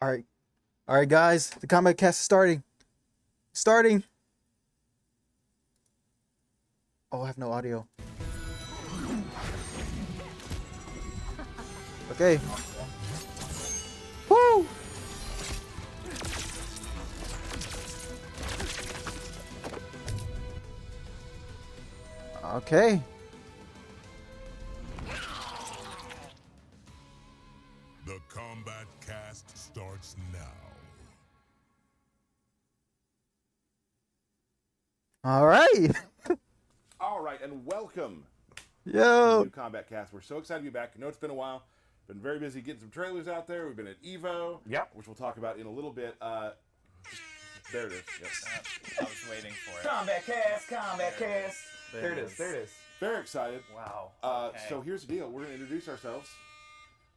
All right. All right, guys. The Kombat Cast is starting. Starting. Oh, I have no audio. Okay. Woo! Okay. The Kombat Cast starts now. All right. All right, and welcome to Yo. the new Combat Cast. We're so excited to be back. I know it's been a while. Been very busy getting some trailers out there. We've been at Evo, which we'll talk about in a little bit. There it is. Yep. I was waiting for it. Combat Cast. There it is. Very excited. Wow. Okay. So here's the deal. We're going to introduce ourselves.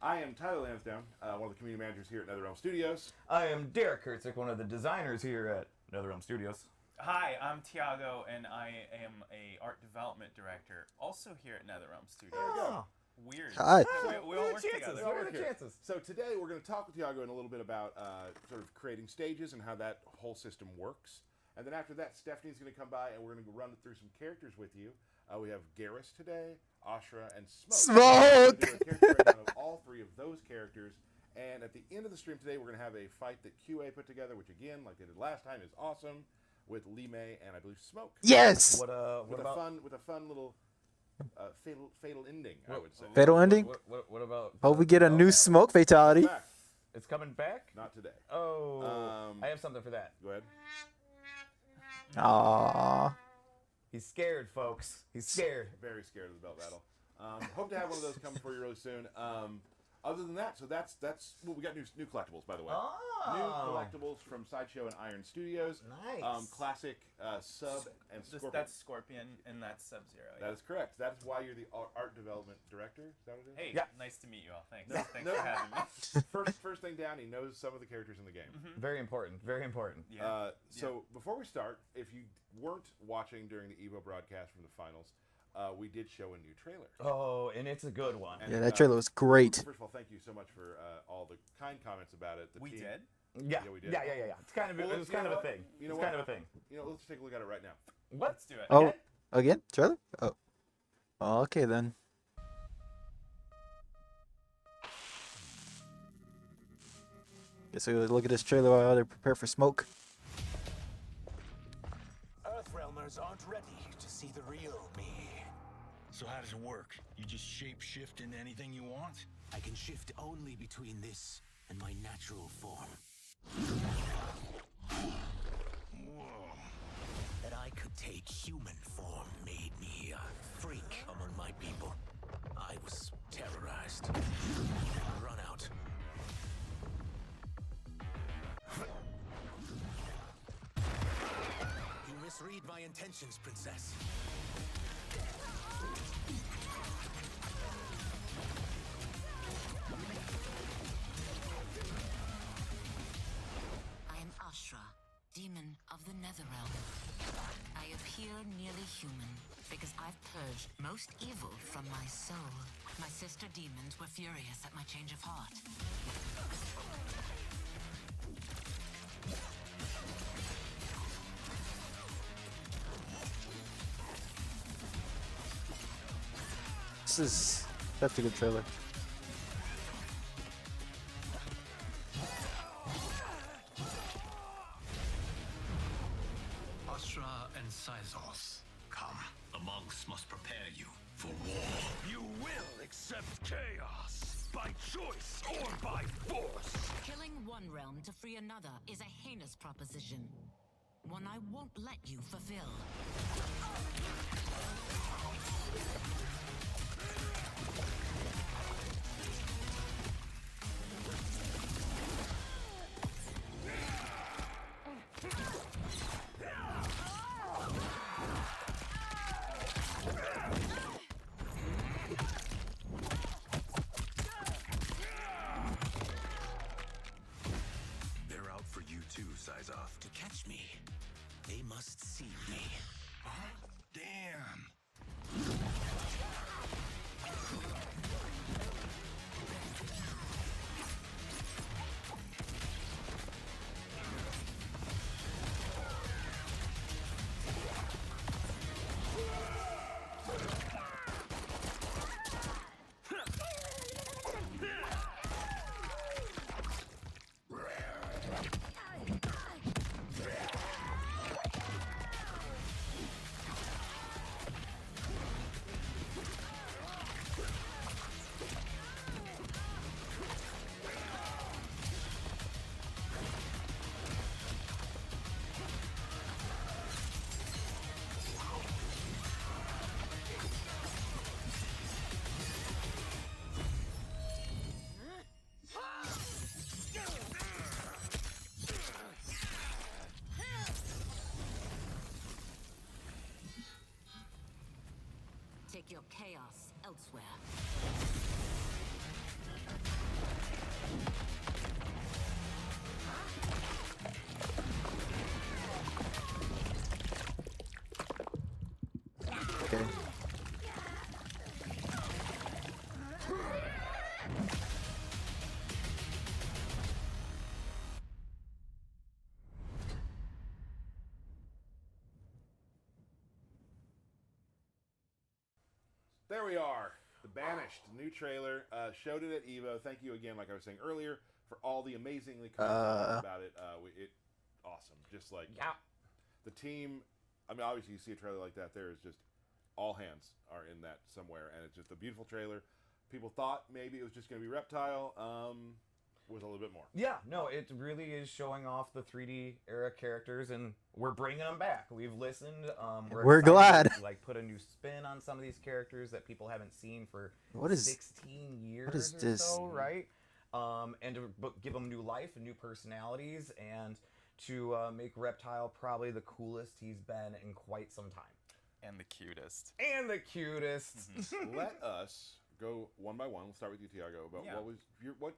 I am Tyler Lansdowne, one of the community managers here at NetherRealm Studios. I am Derek Kurtzik, one of the designers here at NetherRealm Studios. Hi, I'm Tiago, and I am a art development director, also here at NetherRealm Studios. There we go. Weird. Hi. We all work together. What are the chances? So today we're going to talk with Tiago in a little bit about sort of creating stages and how that whole system works. And then after that, Stephanie's going to come by and we're going to run through some characters with you. We have Geras today, Ashrah, and Smoke. We're gonna do a character breakdown of all three of those characters. And at the end of the stream today, we're going to have a fight that QA put together, which again, like they did last time, is awesome, with Lee May and I believe Smoke. Yes. What With about a fun little fatal ending, I would say. Fatal ending. What about? Hope we get a new smoke fatality. Back. It's coming back. Not today. Oh, I have something for that. Go ahead. Aww. He's scared, folks. He's scared. Very scared of the belt battle. Hope to have one of those come for you really soon. Other than that, so that's well, we got new collectibles, by the way. New collectibles from Sideshow and Iron Studios. Nice. Classic Sub and Scorpion. That's Scorpion, and that's Sub-Zero. That is correct. That is why you're the art development director. Is that what it is? Hey, Yeah. nice to meet you all. Thanks. No, Thanks no. for having me. First thing down, he knows some of the characters in the game. Very important. Very important. Yeah. So before we start, if you weren't watching during the Evo broadcast from the finals, we did show a new trailer. Oh, and it's a good one. And, Yeah, that trailer was great. First of all, thank you so much for all the kind comments about it. The We team- did. Yeah, Yeah, we did. yeah. It's kind of Well, it was you kind know of a what? thing. You know It's what? kind of a thing. You know, let's take a look at it right now. What? Let's do it. Oh, Okay. again? Trailer? Oh. Okay then. Guess we look at this trailer while they prepare for smoke. Earthrealmers aren't ready to see the real me. So how does it work? You just shape-shift into anything you want? I can shift only between this and my natural form. Whoa. That I could take human form made me a freak among my people. I was terrorized. Run out. You misread my intentions, Princess. I am Ashrah, demon of the Netherrealm. I appear nearly human because I've purged most evil from my soul. My sister demons were furious at my change of heart. That's a good trailer. Ashrah and Syzos, come. The monks must prepare you for war. You will accept chaos, by choice or by force. Killing one realm to free another is a heinous proposition. One I won't let you fulfill. They're out for you too, Syzoth. To catch me, they must see me. Damn. Okay. There we are. The Banished, new trailer. Showed it at Evo. Thank you again, like I was saying earlier, for all the amazingly kind about it. Awesome. Just like the team. I mean, obviously, you see a trailer like that. There is just all hands are in that somewhere, and it's just a beautiful trailer. People thought maybe it was just going to be Reptile. Was a little bit more. Yeah, no, it really is showing off the 3D era characters, and we're bringing them back. We've listened. We're excited glad. to, like, put a new spin on some of these characters that people haven't seen for What is 16 years what is or this? so, right? And to give them new life and new personalities, and to make Reptile probably the coolest he's been in quite some time. And the cutest. And the cutest. Let us go one by one. We'll start with you, Tiago. About Yeah. what was your what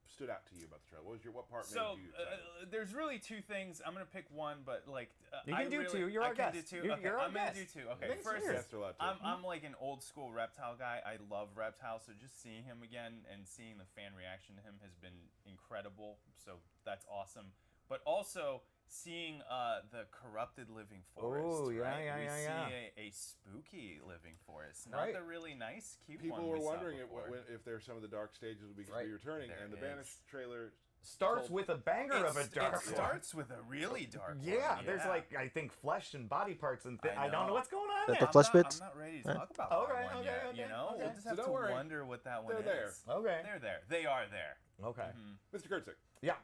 stood out to you about the trailer? What part So made you excited? there's really two things. I'm gonna pick one, but like You can do two. You're I our can guest. do two. You're Okay, our I'm gonna guest. do two. Okay, Thanks for first, yours. Yes, they're allowed to. I'm like an old school Reptile guy. I love Reptile, so just seeing him again and seeing the fan reaction to him has been incredible. So that's awesome. But also seeing the corrupted living forest. Oh, yeah, right? yeah, we yeah, see yeah. a spooky living forest, not Right. the really nice, cute People one were we saw wondering before. if there's some of the dark stages would be Right. returning, There and the is. Banished trailer Starts told- with a banger of a dark It starts with a really dark Yeah, one. there's like, I think, flesh and body parts and I I don't know know. what's going on That there. the flesh bits? I'm not ready to Right. talk about Okay, that one okay, yet. okay, You know, okay. we'll just So have don't to worry. wonder what that one They're is. Okay. They're there. They are there. Okay. Mr. Kurtzik. Yeah.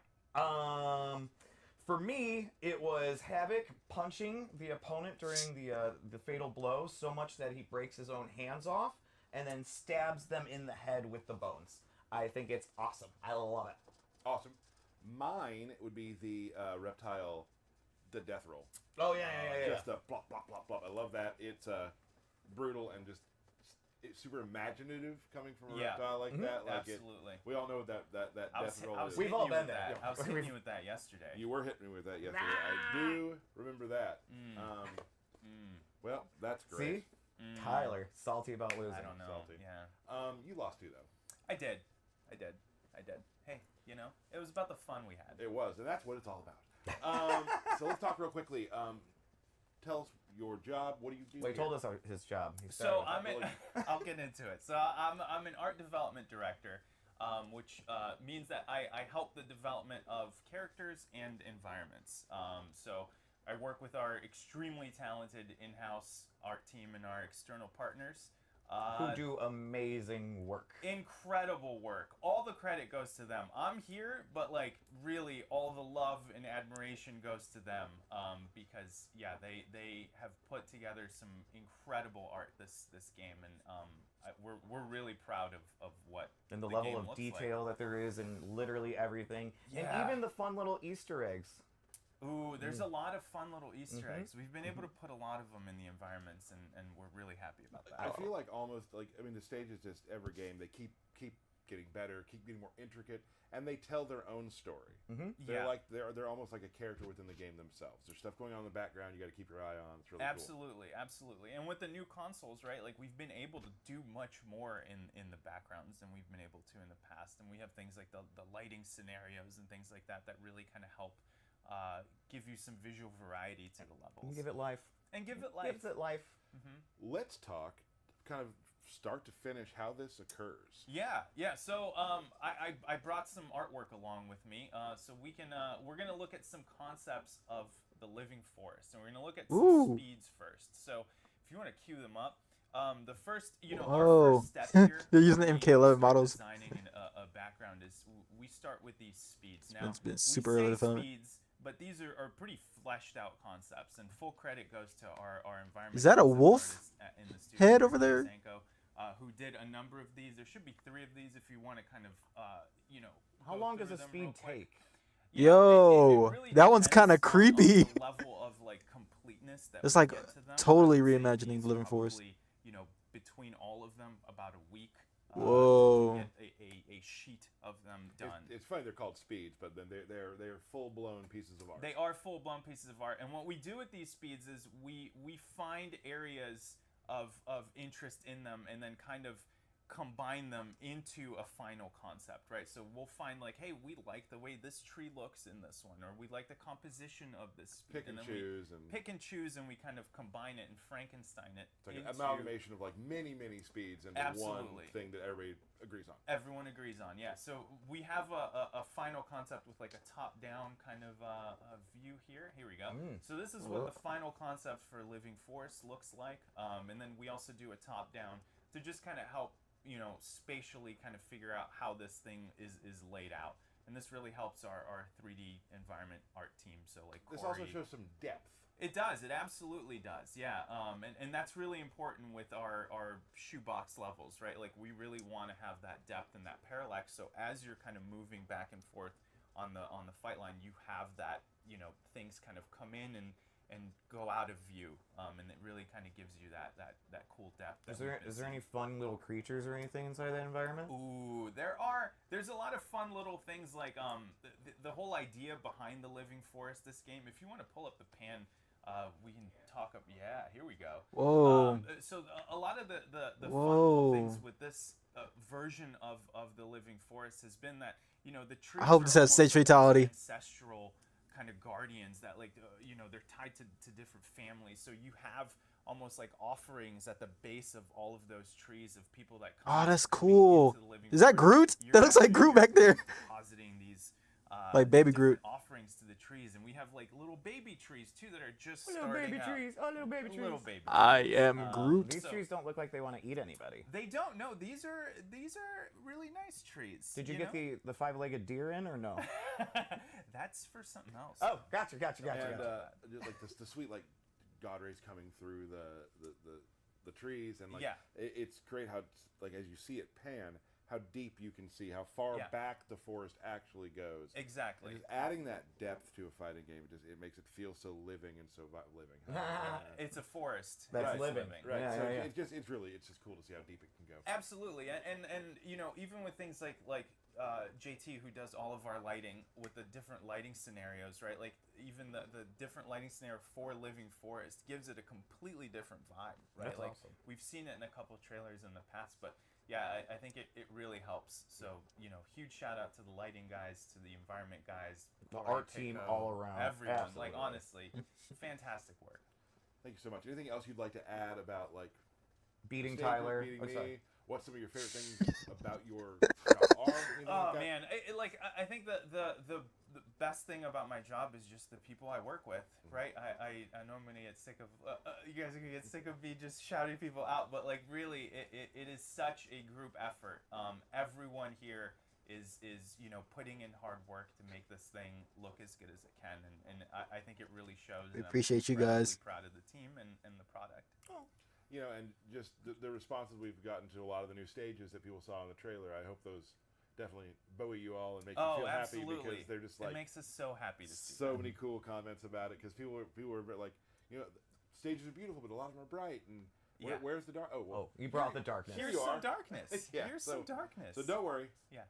For me, it was Havoc punching the opponent during the fatal blow so much that he breaks his own hands off and then stabs them in the head with the bones. I think it's awesome. I love it. Awesome. Mine would be the Reptile, the death roll. Oh yeah. Just the plop, plop, plop, plop. I love that. It's brutal and just it's super imaginative coming from a Yeah. reptile like that. Like Absolutely. we all know that I was, death roll I was is. We've hitting all you been with there. that. I was hitting you with that yesterday. You were hitting me with that yesterday. I do remember that. Well, that's great. See? Tyler, salty about losing. I don't know. Salty. Yeah. You lost too though. I did. Hey, you know, it was about the fun we had. It was, and that's what it's all about. So let's talk real quickly. Tell us your job. What do you do? Well, he here? told us his job. He So started with I'm I'll get into it. So I'm an art development director, which means that I help the development of characters and environments. So I work with our extremely talented in-house art team and our external partners. who do amazing work. Incredible work. All the credit goes to them. I'm here, but like really all the love and admiration goes to them because yeah, they have put together some incredible art this game, and we're really proud of what And the game level of looks detail that there is in literally everything. Yeah. And even the fun little Easter eggs. Ooh, there's a lot of fun little Easter eggs. We've been able to put a lot of them in the environments, and we're really happy about that. I feel like almost like I mean the stage is just every game they keep getting better, keep getting more intricate, and they tell their own story. They're Yeah. like they're almost like a character within the game themselves. There's stuff going on in the background you got to keep your eye on. It's really Absolutely. And with the new consoles, right? Like we've been able to do much more in the backgrounds than we've been able to in the past, and we have things like the lighting scenarios and things like that really kind of help give you some visual variety to the levels. And give it life. And give it life. Gives it life. cool. Let's talk kind of start to finish how this occurs. Yeah. So I brought some artwork along with me, so we're gonna look at some concepts of the living forest, and we're gonna look at some speeds first. So if you want to cue them up, the first, our first step here. They're using the when we MK11 start models. Designing a background is we start with these speeds. Now It's been we super say early to film it. speeds, but these are pretty fleshed out concepts, and full credit goes to our environment. Is that a concept wolf artist in the studio, head over there? Zanko, who did a number of these. There should be 3 of these if you want to kind of, How go long does through a them speed real quick. take? You know, Yo, really that one's depends kinda on creepy. the level of like completeness that It's we like get to them. totally I would say reimagining these the living forest. probably, between all of them, about a week. Whoa. To get a sheet of them done. It's funny they're called speeds, but then they're full blown pieces of art. They are full-blown pieces of art, and what we do with these speeds is we find areas of interest in them, and then kind of combine them into a final concept, right? So we'll find like, hey, we like the way this tree looks in this one, or we like the composition of this speed. Pick and then choose we and pick and choose, and we kind of combine it and Frankenstein it. it's like an into- amalgamation of like many speeds into one Absolutely. thing that everybody agrees on. Everyone agrees on, yeah. So we have a final concept with like a top-down kind of a view here. Here we go. So this is what the final concept for Living Forest looks like, and then we also do a top-down to just kind of help, you know, spatially kind of figure out how this thing is laid out. And this really helps our 3D environment art team. So like This Corey, also shows some depth. it does. It absolutely does. Yeah. And that's really important with our shoebox levels, right? Like we really want to have that depth and that parallax. So as you're kind of moving back and forth on the fight line, you have that, you know, things kind of come in and go out of view, and it really kind of gives you that cool depth. Is there any fun little creatures or anything inside that environment? Ooh, there's a lot of fun little things like the whole idea behind the Living Forest, this game. If you want to pull up the pan, we can talk up. Yeah, here we go. Whoa. So a lot of the fun Whoa. little things with this version of the Living Forest has been that, you know, the trees. I hope are this has almost stage like fatality. ancestral kind of guardians that, like, you know, they're tied to different families. So you have almost like offerings at the base of all of those trees of people that come. Oh, that's into cool. the Living Is that Forest. Groot? You're That looks like actually Groot back there. Depositing these Like baby different Groot. offerings to the trees, and we have like little baby trees too that are just Little starting baby out. trees. Oh, little baby trees. Little baby. I trees. am Groot. These So- trees don't look like they want to eat anybody. They don't. No, these are really nice trees. Did you get know? the five-legged deer in or no? That's for something else. Oh, gotcha. And just like the sweet like God rays coming through the trees, and like Yeah. it's great how like as you see it pan, how deep you can see, how far Yeah. back the forest actually goes. Exactly. And just adding that depth to a fighting game, it makes it feel so living and so living. It's a forest. That's Right. living. Right. Yeah, so yeah, yeah. it's just cool to see how deep it can go. Absolutely, and you know, even with things like JT, who does all of our lighting with the different lighting scenarios, right? Like even the different lighting scenario for Living Forest gives it a completely different vibe, right? That's like awesome. we've seen it in a couple trailers in the past, but yeah, I think it really helps. So, you know, huge shout out to the lighting guys, to the environment guys, The Corey, art team Keiko, all around. everyone. Absolutely. Like honestly, fantastic work. Thank you so much. Anything else you'd like to add about like Beating stages, Tyler. beating Oh, me? sorry. What's some of your favorite things about your job are? Anything Oh like that? man, I think the best thing about my job is just the people I work with, right? I know I'm gonna get sick of you guys are gonna get sick of me just shouting people out, but like really, it is such a group effort. Everyone here is you know putting in hard work to make this thing look as good as it can, and I think it really shows. We and I'm appreciate you incredibly guys. Proud of the team and the product. You know, and just the responses we've gotten to a lot of the new stages that people saw in the trailer. I hope those definitely buoy you all and make you feel happy absolutely. because they're just It like makes us so happy to see. so many cool comments about it because people were like, you know, stages are beautiful, but a lot of them are bright. And Yeah. where's the dark? Oh, well, Oh, you brought the darkness. Here Here's you some are. darkness. Yeah, Here's so- some darkness. so don't worry. Yeah.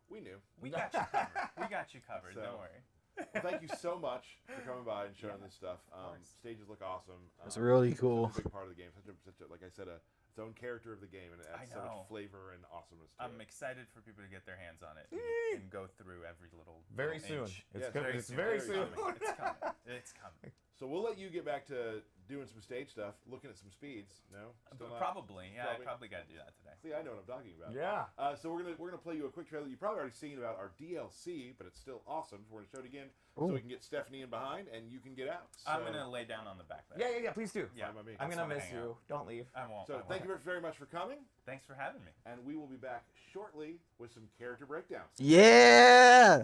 We knew. We got you covered. We got you covered. So- Don't worry. Well, thank you so much for coming by and showing Yeah, this stuff. course. Stages look awesome. That's really Such cool. a big part of the game. Such a like I said, its own character of the game, and it adds so know. much flavor and awesomeness to I'm it. excited for people to get their hands on it and go through every little Very little soon. inch. It's Yes, gonna- very it's soon. very Very soon. soon. It's coming. It's coming. So we'll let you get back to doing some stage stuff, looking at some speeds. No, Still not? Probably. Yeah, Probably. I probably got to do that today. See, I know what I'm talking about. Yeah. So we're gonna play you a quick trailer. You've probably already seen about our DLC, but it's still awesome. So we're gonna show it again, so Ooh. we can get Stephanie in behind, and you can get out. So, I'm gonna lay down on the back there. Yeah. Please do. Yeah. fine by me. I'm Just gonna wanna miss hang you. out. Don't leave. I won't. I So won't. thank you very much for coming, Thanks for having me. and we will be back shortly with some character breakdowns. Yeah.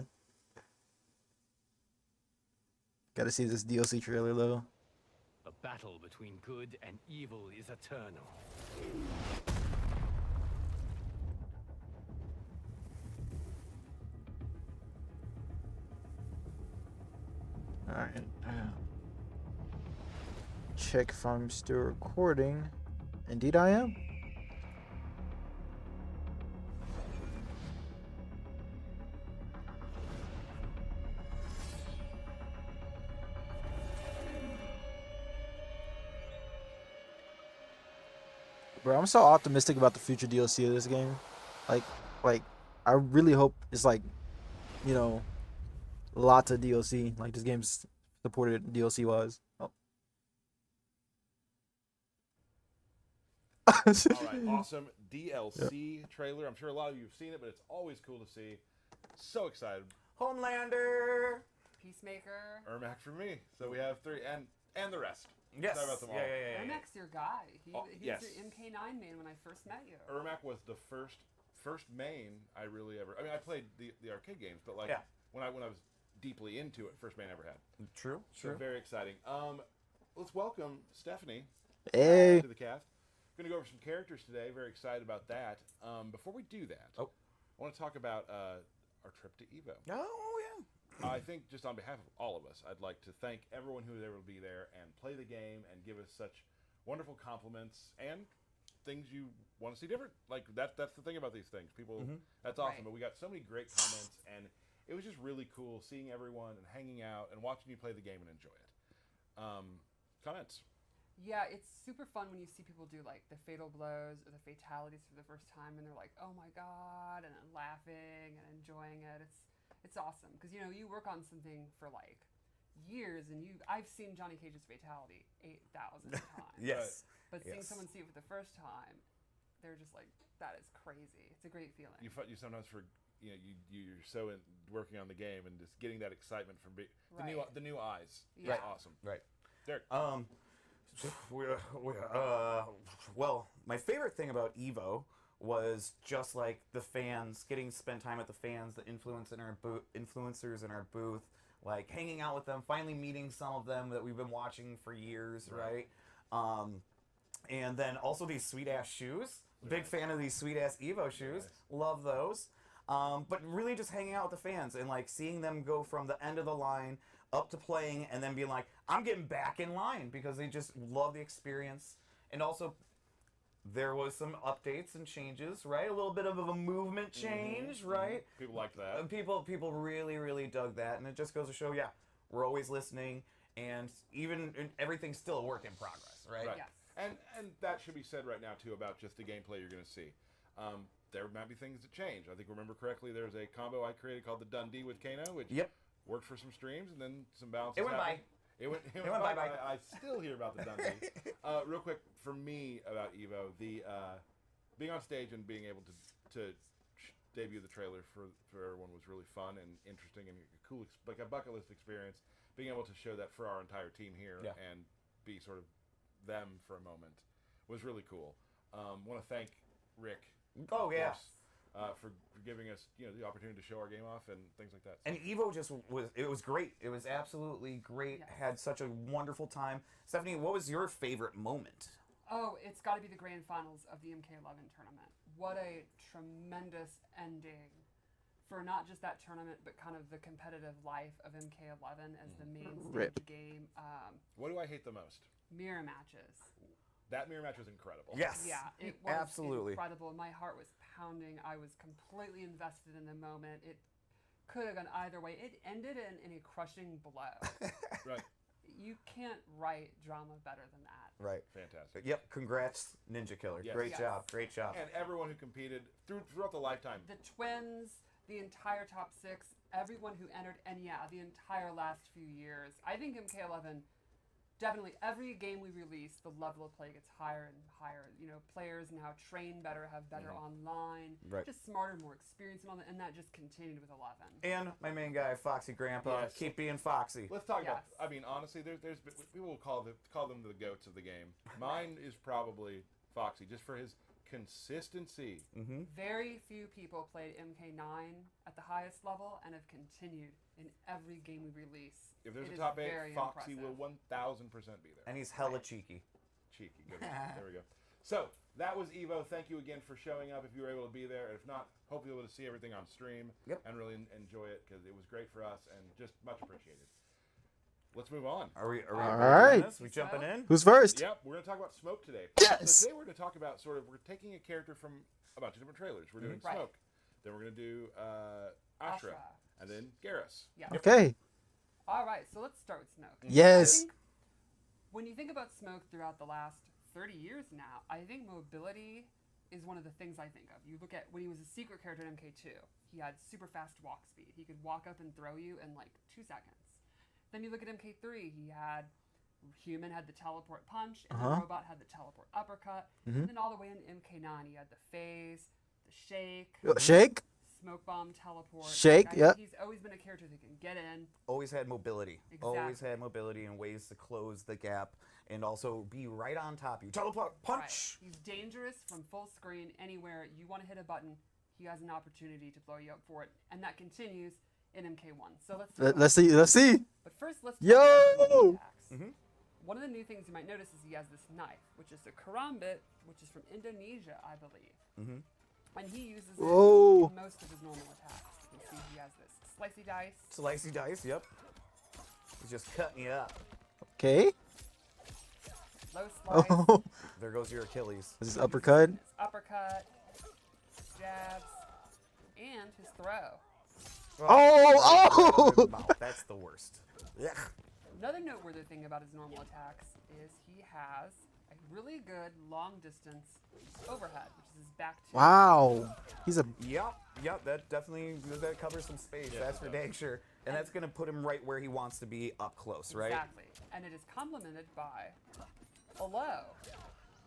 Got to see this DLC trailer though. The battle between good and evil is eternal. All right. Check if I'm still recording. Indeed, I am. Bro, I'm so optimistic about the future DLC of this game. Like, like, I really hope it's like, you know, lots of DLC. Like this game's supported DLC wise. Oh. All right, awesome DLC trailer. I'm sure a lot of you have seen it, but it's always cool to see. So excited. Homelander. Peacemaker. Ermac for me. So we have 3 and the rest. Yes. Sorry about them all. Yeah. Ermac's your guy. He was yes. your MK9 main when I first met you. Ermac was the first main I really ever. I mean, I played the arcade games, but like when I was deeply into it, first main I ever had. True. So very exciting. Let's welcome Stephanie Hey. to the cast. Going to go over some characters today. Very excited about that. Before we do that, I want to talk about our trip to Evo. Oh yeah. I think just on behalf of all of us, I'd like to thank everyone who was able to be there and play the game and give us such wonderful compliments and things you want to see different. Like that's the thing about these things. People, that's awesome. Right. But we got so many great comments, and it was just really cool seeing everyone and hanging out and watching you play the game and enjoy it. Comments? Yeah, it's super fun when you see people do like the fatal blows or the fatalities for the first time, and they're like, "Oh my god," and then laughing and enjoying it. It's awesome because you work on something for like years, and I've seen Johnny Cage's fatality 8,000 times. Yes. But seeing someone see it for the first time, they're just like, "That is crazy." It's a great feeling. You sometimes you're so working on the game and just getting that excitement from the new eyes. Yeah. It's awesome. Right. Derek. Well, my favorite thing about Evo was just like the fans, getting to spend time with the fans, the influencers in our booth, like hanging out with them, finally meeting some of them that we've been watching for years, right? And then also these sweet ass shoes. Big fan of these sweet ass Evo shoes. Love those. But really just hanging out with the fans and like seeing them go from the end of the line up to playing and then being like, I'm getting back in line because they just love the experience. And also there was some updates and changes, right? A little bit of a movement change, right? People liked that. People really, really dug that. And it just goes to show, we're always listening, and everything's still a work in progress, right? Right. Yes. And that should be said right now too about just the gameplay you're going to see. There might be things that change. I think remember correctly, there's a combo I created called the Dundee with Kano, which worked for some streams, and then some balances. It went by. It went by. I still hear about the Dundee. Real quick for me about Evo, the being on stage and being able to debut the trailer for everyone was really fun and interesting and cool, like a bucket list experience. Being able to show that for our entire team here and be sort of them for a moment was really cool. Want to thank Rick. Oh yeah. For giving us the opportunity to show our game off and things like that. And Evo was great. It was absolutely great. Yes. Had such a wonderful time. Stephanie, what was your favorite moment? Oh, it's got to be the grand finals of the MK11 tournament. What a tremendous ending for not just that tournament, but kind of the competitive life of MK11 as the main stage game. What do I hate the most? Mirror matches. That mirror match was incredible. Yes. Yeah, it was absolutely incredible. My heart was pounding. I was completely invested in the moment. It could have gone either way. It ended in a crushing blow. Right. You can't write drama better than that. Right. Fantastic. Yep. Congrats, Ninja Killer. Yes. Great Yes. job. Great job. And everyone who competed throughout the lifetime. The twins, the entire top six, everyone who entered, and the entire last few years. I think MK11, definitely every game we release, the level of play gets higher and higher. Players now train better, have better online, Right. just smarter, more experienced, and that just continued with 11. And my main guy, Foxy Grandpa. Yes. Keep being Foxy. Let's talk about. Yes. I mean, honestly, there's people will call them the goats of the game. Mine is probably Foxy, just for his consistency. Very few people played MK9 at the highest level and have continued in every game we release. If there's It a is top 8, very Foxy impressive. will 1000% be there. And he's hella cheeky. Cheeky. Good. There we go. So that was Evo. Thank you again for showing up. If you were able to be there, if not, hope you'll be able to see everything on stream and really enjoy it because it was great for us and just much appreciated. Let's move on. Are we All right. doing this? We jumping in? Who's first? Yep, we're going to talk about Smoke today. Yes. So today we're going to talk about we're taking a character from a bunch of different trailers. We're doing Right. Smoke. Then we're going to do Ashrah. Ashrah. And then Geras. Yeah. Okay. All right, so let's start with Smoke. Yes. I think when you think about Smoke throughout the last 30 years now, I think mobility is one of the things I think of. You look at when he was a secret character in MK2, he had super fast walk speed. He could walk up and throw you in like 2 seconds. Then you look at MK3, Human had the teleport punch, and the Robot had the teleport uppercut. And then all the way into MK9, he had the phase, the shake. Shake? Smoke bomb teleport. Shake, Like, yeah. He's always been a character that can get in. Always had mobility. Always Exactly. had mobility and ways to close the gap and also be right on top of you. Teleport punch! Right. He's dangerous from full screen anywhere you want to hit a button. He has an opportunity to blow you up for it, and that continues in MK1. So Let's see. Let's see. But first, let's talk about his Yo! attacks. One of the new things you might notice is he has this knife, which is a karambit, which is from Indonesia, I believe. And he uses it Whoa. in most of his normal attacks. You can see he has this slicey dice. Slicey dice, yep. He's just cutting you up. Okay. Low slice. Oh. There goes your Achilles. This is uppercut. His uppercut, jabs, and his throw. Oh! That's the worst. Yeah. Another noteworthy thing about his normal attacks is he has a really good long distance overhead, which is his back two. Wow. He's a. Yep. That definitely covers some space. That's for dang sure. And that's gonna put him right where he wants to be up close, right? Exactly. And it is complemented by a low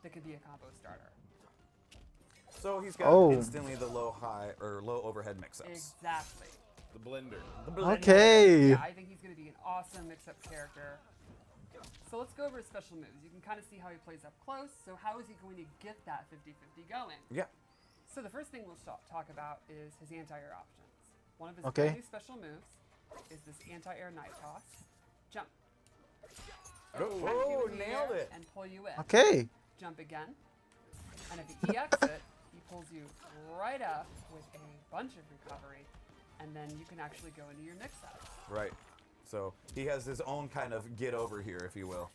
that could be a combo starter. So he's got instantly the low overhead mix-ups. Exactly. The blender. Okay. Yeah, I think he's going to be an awesome mix-up character. So let's go over his special moves. You can kind of see how he plays up close. So how is he going to get that 50-50 going? Yeah. So the first thing we'll talk about is his anti-air options. One of his Okay. new special moves is this anti-air knife toss. Jump. Oh, In the nailed air it. And pull you in. Okay. Jump again. And if he EX it, he pulls you right up with a bunch of recovery. And then you can actually go into your mix-ups. Right. So he has his own kind of get over here, if you will.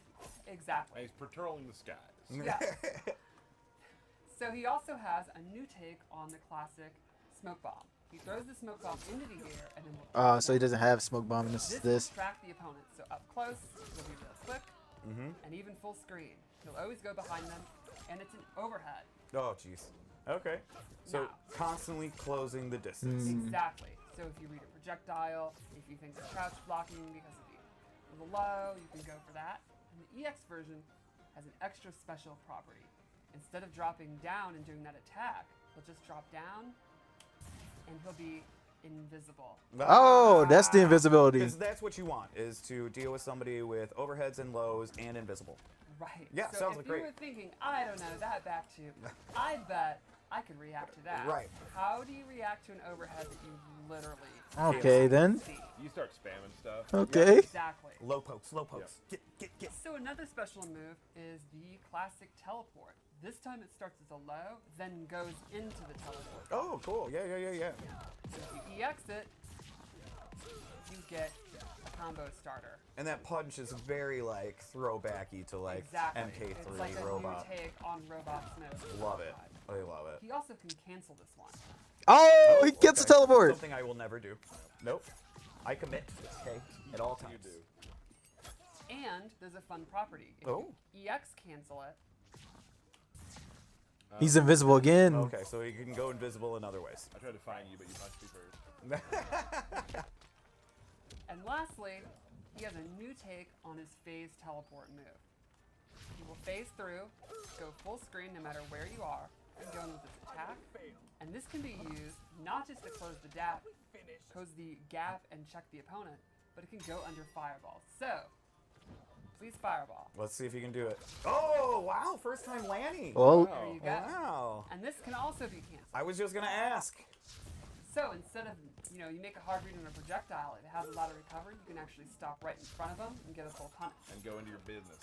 Exactly. And he's patrolling the skies. Yeah. So he also has a new take on the classic smoke bomb. He throws the smoke bomb into the air and then will So he doesn't have smoke bomb in this. will distract the opponent. So up close, he'll be real quick, and even full screen. He'll always go behind them, and it's an overhead. Oh, jeez. Okay. So Now. constantly closing the distance. Exactly. So if you read a projectile, if you think they're crouch blocking because of the low, you can go for that. And the EX version has an extra special property. Instead of dropping down and doing that attack, he'll just drop down and he'll be invisible. Oh, that's the invisibility. Because that's what you want, is to deal with somebody with overheads and lows and invisible. Right. Yeah, so sounds if like you great. were thinking, I don't know, that back to, I bet I could react to that. Right. How do you react to an overhead that you literally Okay, can't then. see? You start spamming stuff. Okay. Exactly. Low pokes, low pokes. Get. So another special move is the classic teleport. This time it starts as a low, then goes into the teleport. Oh, cool. Yeah. So if you EX it, you get a combo starter. And that punch is very, like, throwbacky to, like, Exactly. MK3 It's like a Robot. new take on Robot Smoke. Love it. I love it. He also can cancel this one. Oh, he gets a Okay. teleport. Something I will never do. Nope. I commit, okay, at all times. You do. And there's a fun property. If Oh. you EX cancel it, He's invisible again. Okay, so you can go invisible in other ways. I tried to find you, but you punched me first. and lastly, he has a new take on his phase teleport move. He will phase through, go full screen no matter where you are, and go in with his attack. And this can be used not just to close the gap and check the opponent, but it can go under fireball. So, please fireball. Let's see if you can do it. Oh, wow, first time Lanny. Well, There you go. Wow. And this can also be canceled. I was just going to ask. So instead of, you make a hard read on a projectile, it has a lot of recovery, you can actually stop right in front of them and get a full punish. And go into your business.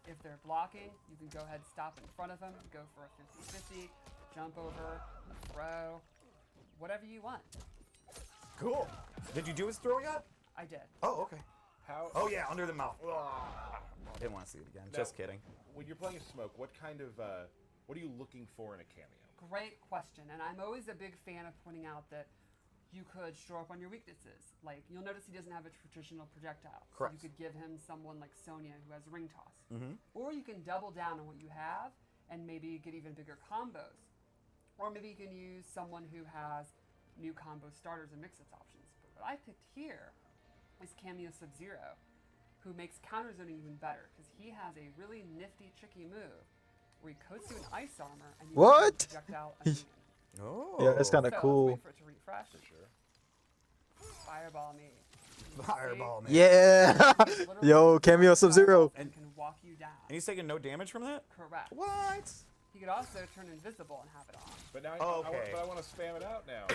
If they're blocking, you can go ahead, stop in front of them, go for a 50-50, jump over, throw, whatever you want. Cool. Did you do his throw yet? I did. Oh, okay. How? Oh, yeah, under the mouth. Didn't want to see it again. Now, Just kidding. When you're playing a smoke, what are you looking for in a cameo? Great question, and I'm always a big fan of pointing out that you could shore up on your weaknesses. Like, you'll notice he doesn't have a traditional projectile. So Correct. you could give him someone like Sonya who has ring toss. Mm-hmm. Or you can double down on what you have and maybe get even bigger combos. Or maybe you can use someone who has new combo starters and mix-ups options. But what I picked here is Cameo Sub-Zero, who makes counter zoning even better because he has a really nifty, tricky move where he coats you in ice armor and you What? can projectile immune. Oh. Yeah, that's kind of So cool. let's wait for it to refresh. For sure. Fireball me. Fireball, man. Yeah. Literally Yo, just cameo fireballs Sub-Zero. and can walk you down. And he's taking no damage from that? Correct. What? He could also turn invisible and have it on. But now Oh, okay. I want to spam it out now.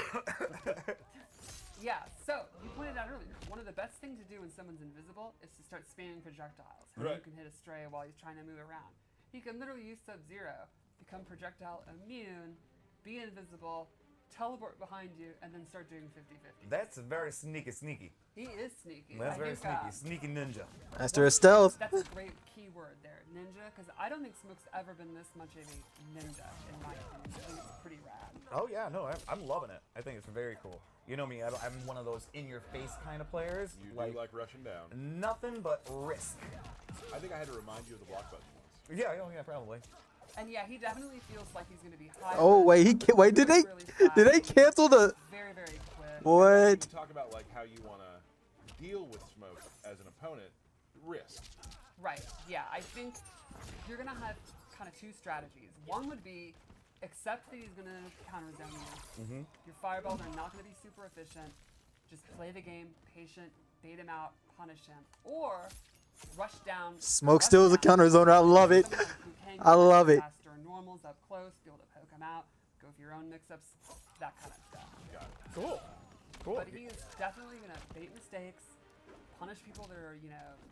Yeah, so you pointed out earlier, one of the best things to do when someone's invisible is to start spamming projectiles. And Right. you can hit a stray while he's trying to move around. He can literally use Sub-Zero, become projectile immune, be invisible, teleport behind you, and then start doing 50-50. That's very sneaky. He is sneaky. That's I very think, sneaky. Sneaky ninja. Master of stealth. That's a great keyword there, ninja, because I don't think Smoke's ever been this much of a ninja, in my opinion. I think it's pretty rad. Oh yeah, no, I'm loving it. I think it's very cool. You know me, I'm one of those in-your-face kind of players. You do like rushing down. Nothing but risk. I think I had to remind you of the block button once. Yeah, oh yeah, probably. And yeah, he definitely feels like he's going to be high. Oh wait, wait. Did they cancel the? Very, very quick. What? You talk about like how you want to deal with Smoke as an opponent. Risk. Right. Yeah, I think you're going to have kind of two strategies. One would be accept that he's going to counter zone you. Your fireballs are not going to be super efficient. Just play the game, patient, bait him out, punish him, or rush down. Smoke rush still is a down, counter zoner. I love it. someone who can I love it. cast during normals up close, be able to poke him out, go for your own mix-ups, that kind of stuff. Cool. But he is definitely going to bait mistakes, punish people that are,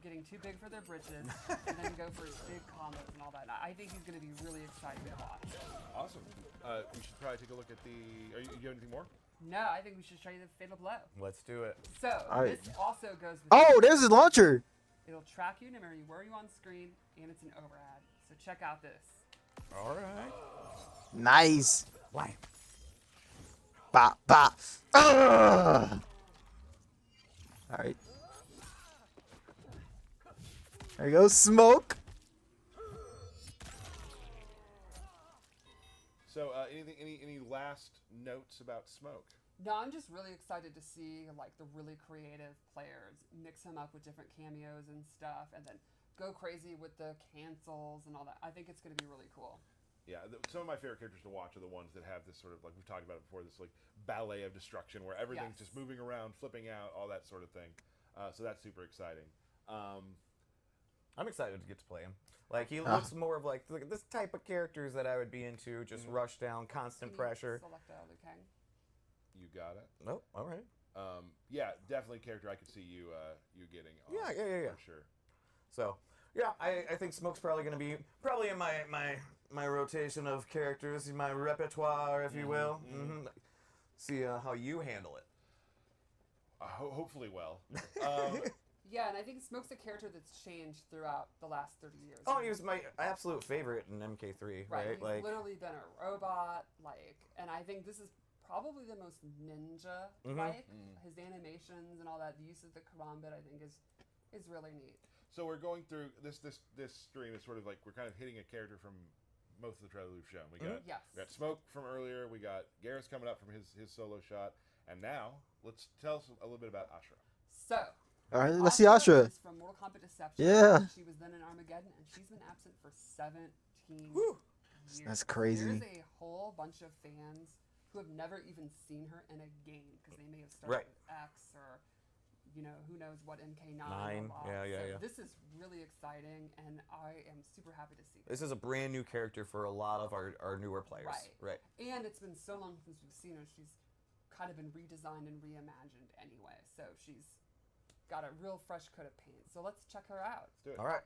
getting too big for their britches, and then go for his big combos and all that. And I think he's going to be really exciting to watch. Awesome. We should probably take a look at the. You have anything more? No, I think we should show you the Fatal Blow. Let's do it. So, Alright. this also goes with... Oh, there's his launcher. It'll track you no matter where you on screen, and it's an overhead. So check out this. All right. Nice. Why? Bop bop. Ugh. All right. There you go, Smoke. So, any last notes about Smoke? No, I'm just really excited to see like the really creative players mix him up with different cameos and stuff, and then go crazy with the cancels and all that. I think it's going to be really cool. Yeah, some of my favorite characters to watch are the ones that have this sort of, like we've talked about it before, this like ballet of destruction where everything's Yes. just moving around, flipping out, all that sort of thing. So that's super exciting. I'm excited to get to play him. Like he looks more of like this type of characters that I would be into. Just rush down, constant Can you pressure. Select Liu Kang. You got it. Oh, all right. Yeah, definitely a character I could see you getting. On, Yeah. For sure. So yeah, I think Smoke's probably going to be in my rotation of characters, my repertoire, if you will. See how you handle it. Hopefully well. Yeah, and I think Smoke's a character that's changed throughout the last 30 years. Oh, he was my absolute favorite in MK3, right? He's Like literally been a robot, and I think this is probably the most ninja-like. His animations and all that, the use of the Kombat, I think is really neat. So we're going through this stream is sort of like we're kind of hitting a character from most of the trailers we've shown. We got we got Smoke from earlier. We got Geras coming up from his solo shot, and now let's tell us a little bit about Ashrah. So. All right, let's see Ashrah. Is from Mortal Kombat Deception. Yeah. She was then in Armageddon, and she's been absent for 17 years. That's crazy. There's a whole bunch of fans who have never even seen her in a game because they may have started with X or, who knows what MK9. Yeah. This is really exciting, and I am super happy to see this is a brand new character for a lot of our newer players. Right. And it's been so long since we've seen her. She's kind of been redesigned and reimagined anyway. So she's got a real fresh coat of paint. So let's check her out. Let's do it. All right.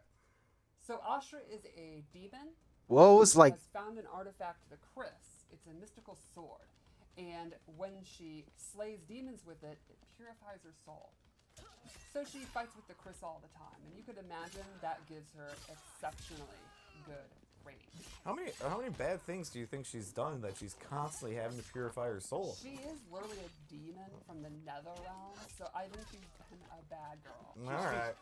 So Ashrah is a demon. Whoa, it's like has found an artifact, the Kris. It's a mystical sword. And when she slays demons with it, it purifies her soul. So she fights with the Kris all the time. And you could imagine that gives her exceptionally good range. How many bad things do you think she's done that she's constantly having to purify her soul? She is literally a demon from the nether realm, so I think she's been a bad girl. All right.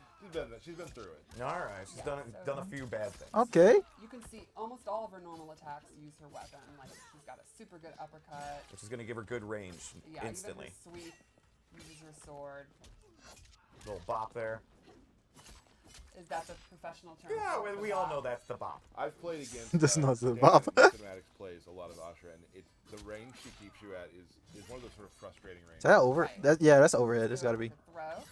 She's been through it. All right. She's Yeah, done a few bad things. Okay. You can see almost all of her normal attacks use her weapon. Like, she's got a super good uppercut. Which is gonna give her good range Yeah, instantly. even her sweep uses her sword. Little bop there. Is that the professional term? Yeah, for we the all bot? know that's the bop. I've played against. This knows the Dan Bob. in Cinematics plays a lot of Ashrah, and the range she keeps you at is one of those sort of frustrating ranges. Is that over? Right. That's overhead. It's So got to be. the throw,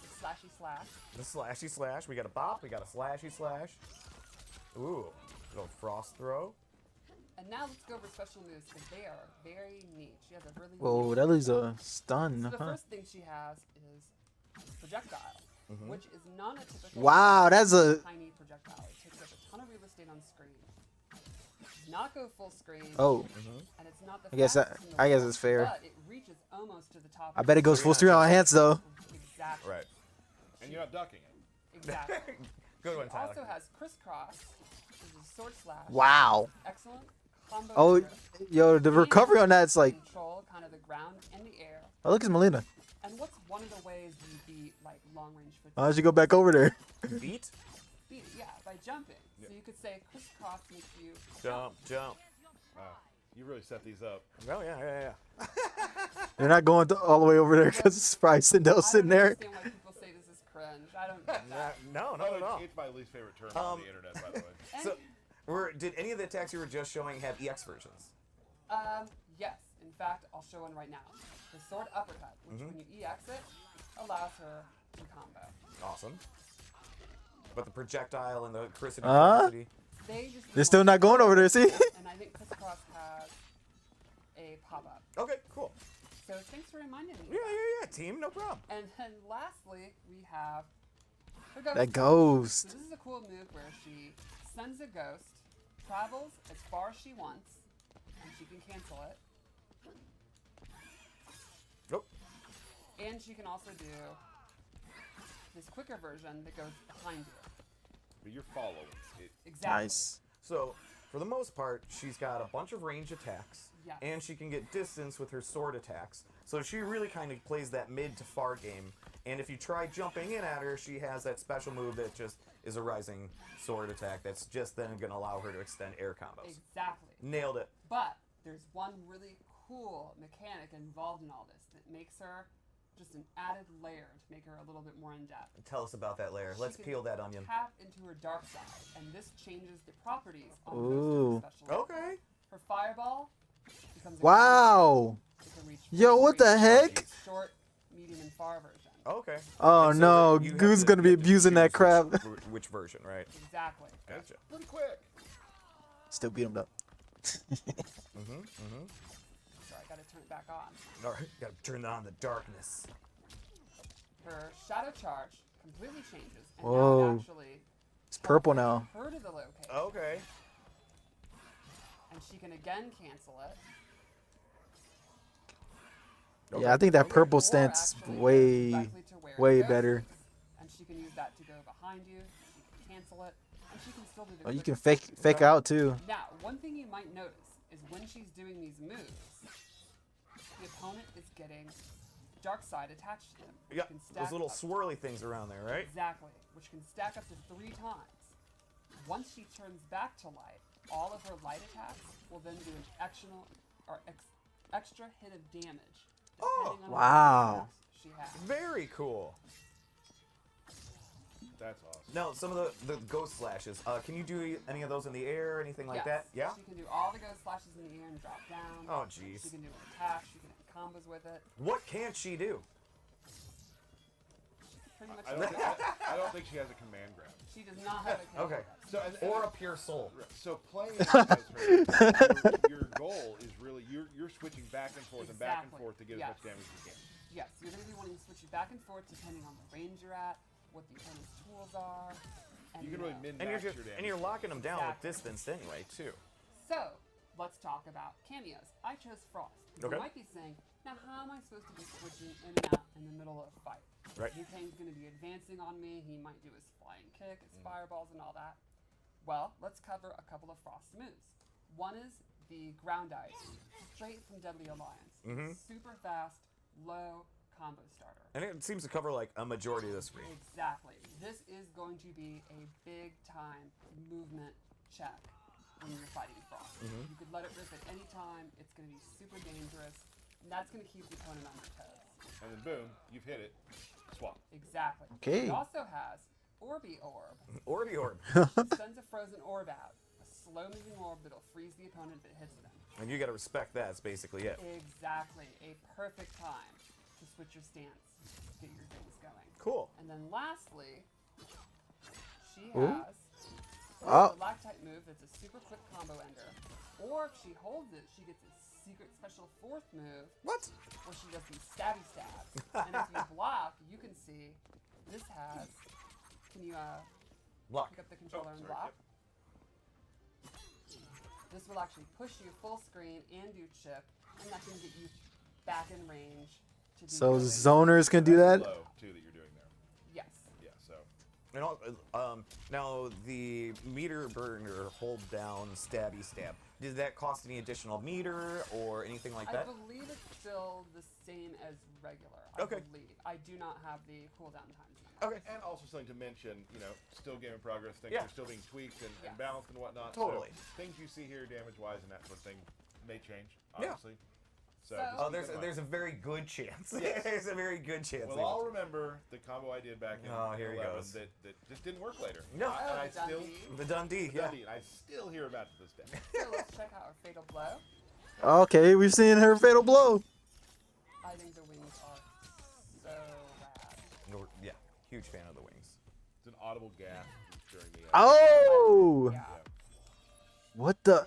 the slashy slash. The slashy slash. We got a bop. We got a slashy slash. Ooh, little frost throw. And now let's go over special moves because they are very neat. She has a really Whoa, neat that is a stun. So the Huh? first thing she has is projectile, which is not a typical Wow, that's a. tiny projectile. It takes up a ton of real estate on screen. Does not go full screen. Oh, And it's not the I guess that. fastest in the I guess world, it's fair. But it reaches almost to the top. I of bet the it goes screen. full stream on hands though. Exactly. Right. And you're not ducking it. Exactly. Good one, She Tyler. also has crisscross, which is a sword slash. Wow. Excellent combo. Oh, grip. yo, the And recovery on that's like. control kind of the ground and the air. Oh, look at Melina. And what's one of the ways you beat like long range foot? Why don't you go back over there? Beat. Beat it, yeah, by jumping. So you could say crisscross makes you Jump. Jump. Wow, you really set these up. Oh yeah. They're not going all the way over there because it's probably Sindel sitting I there. don't understand why people say this is cringe. I don't get that. No, not at all. It's my least favorite term on the internet, by the way. And, So, did any of the attacks you were just showing have EX versions? yes, in fact, I'll show one right now. The sword uppercut, which when you EX it, allows her to combo. Awesome. But the projectile and the Chrisity. They just They're still not going over there. See? And I think crisscross has a pop-up. Okay, cool. So thanks for reminding me. Yeah. Team, no problem. And then lastly, we have the ghost. That So ghost. this is a cool move where she sends a ghost, travels as far as she wants, and she can cancel it. Nope. And she can also do this quicker version that goes behind you. But you're following it. Exactly. Nice. So, for the most part, she's got a bunch of range attacks, Yes. and she can get distance with her sword attacks. So she really kind of plays that mid to far game. And if you try jumping in at her, she has that special move that just is a rising sword attack that's just then going to allow her to extend air combos. Exactly. Nailed it. But there's one really cool mechanic involved in all this that makes her just an added layer to make her a little bit more in depth. Tell us about that layer. Let's She peel can that onion. Tap into her dark side, and this changes the properties on Ooh. most of her special moves. Okay. Her fireball becomes a Wow. it can reach Yo, full what the range, heck? Short, medium, and far version. Okay. Oh And so no, that you have Goo's to- gonna be you have to abusing that choose crap. Which version, right? Exactly. Gotcha. Pretty quick. Still beat him up. Sorry, I gotta turn it back on. All right, gotta turn on the darkness. Her shadow charge completely changes, and now Whoa. it actually It's purple now. her to the location, Okay. and she can again cancel it. Yeah, I think that purple Or stance actually way, directly to where way it goes, better. And she can use that to go behind you. She can cancel it, and she can still do the. Oh, you quick can fake out too. Now, one thing you might notice is when she's doing these moves, the opponent is getting dark side attached to them. which Yeah, can those stack little up- swirly things around there, right? Exactly, which can stack up to 3 times. Once she turns back to light, all of her light attacks will then do an extra hit of damage. Oh, depending on wow. what attacks she has. Very cool. That's awesome. Now, some of the ghost slashes. Can you do any of those in the air, anything like Yes, that? Yeah. She can do all the ghost slashes in the air and drop down. Oh, jeez. She can do an attack. She can have combos with it. What can't she do? Pretty much. I don't think she has a command grab. She does not have a Okay. So, Or a pure soul. So playing as her, your goal is really you're switching back and forth and back and Exactly. forth to get Yes. as much damage as you can. Yes, you're going to be wanting to switch it back and forth depending on the range you're at, what the opponent's tools are. And, You can really min And max you're your damage. and you're locking them down Exactly. with distance anyway, too. So, let's talk about cameos. I chose Frost. Okay. You might be saying, now how am I supposed to be switching in and out in the middle of a fight? Right. He's going to be advancing on me. He might do his flying kick, his fireballs, and all that. Well, let's cover a couple of Frost moves. One is the Ground Ice, straight from Deadly Alliance. Super fast, low combo starter. And it seems to cover like a majority of the screen. Exactly. This is going to be a big time movement check when you're fighting Frost. You could let it rip at any time. It's going to be super dangerous, and that's going to keep the opponent on their toes. And then boom, you've hit it. Swap. Exactly. Okay. It also has Orby Orb. Orby Orb. It sends a frozen orb out. A slow-moving orb that'll freeze the opponent if it hits them. And you got to respect that. That's basically it. Exactly. A perfect time to switch your stance, get your things going. Cool. And then lastly, she Ooh. has Oh. a lactite move that's a super quick combo ender. Or if she holds it, she gets a secret special fourth move What? where she does these stabby stabs. And if you block, you can see this has. Can you Block. pick up the controller and sorry, block? This will actually push you full screen and do chip, and that can get you back in range to do So damage. zoners can do that. Low, too, that you're doing there. Yes. Yeah, so. And now the meter burner hold down stabby stab. Did that cost any additional meter or anything like I that? believe it's still the same as regular. Okay. I believe. I do not have the cooldown times. Okay. And also something to mention, still game in progress. Things Yeah. are still being tweaked and Yes. balanced and whatnot. Totally. So things you see here damage-wise and that sort of thing may change, Yeah. obviously. So, So- just Oh, keep that in there's a mind. very good chance. Yes. There's a very good chance. Well, they I'll will. remember the combo I did back in Oh, here he 11 goes. that just didn't work later. No. And I Oh, still Dundee. The Dundee. Yeah. Dundee, and I still hear about it to this day. So let's check out our fatal blow. Okay, we've seen her fatal blow. I think the wings are so rad. Yeah. Huge fan of the wings. It's an audible gasp during the. Oh, Yeah. what the?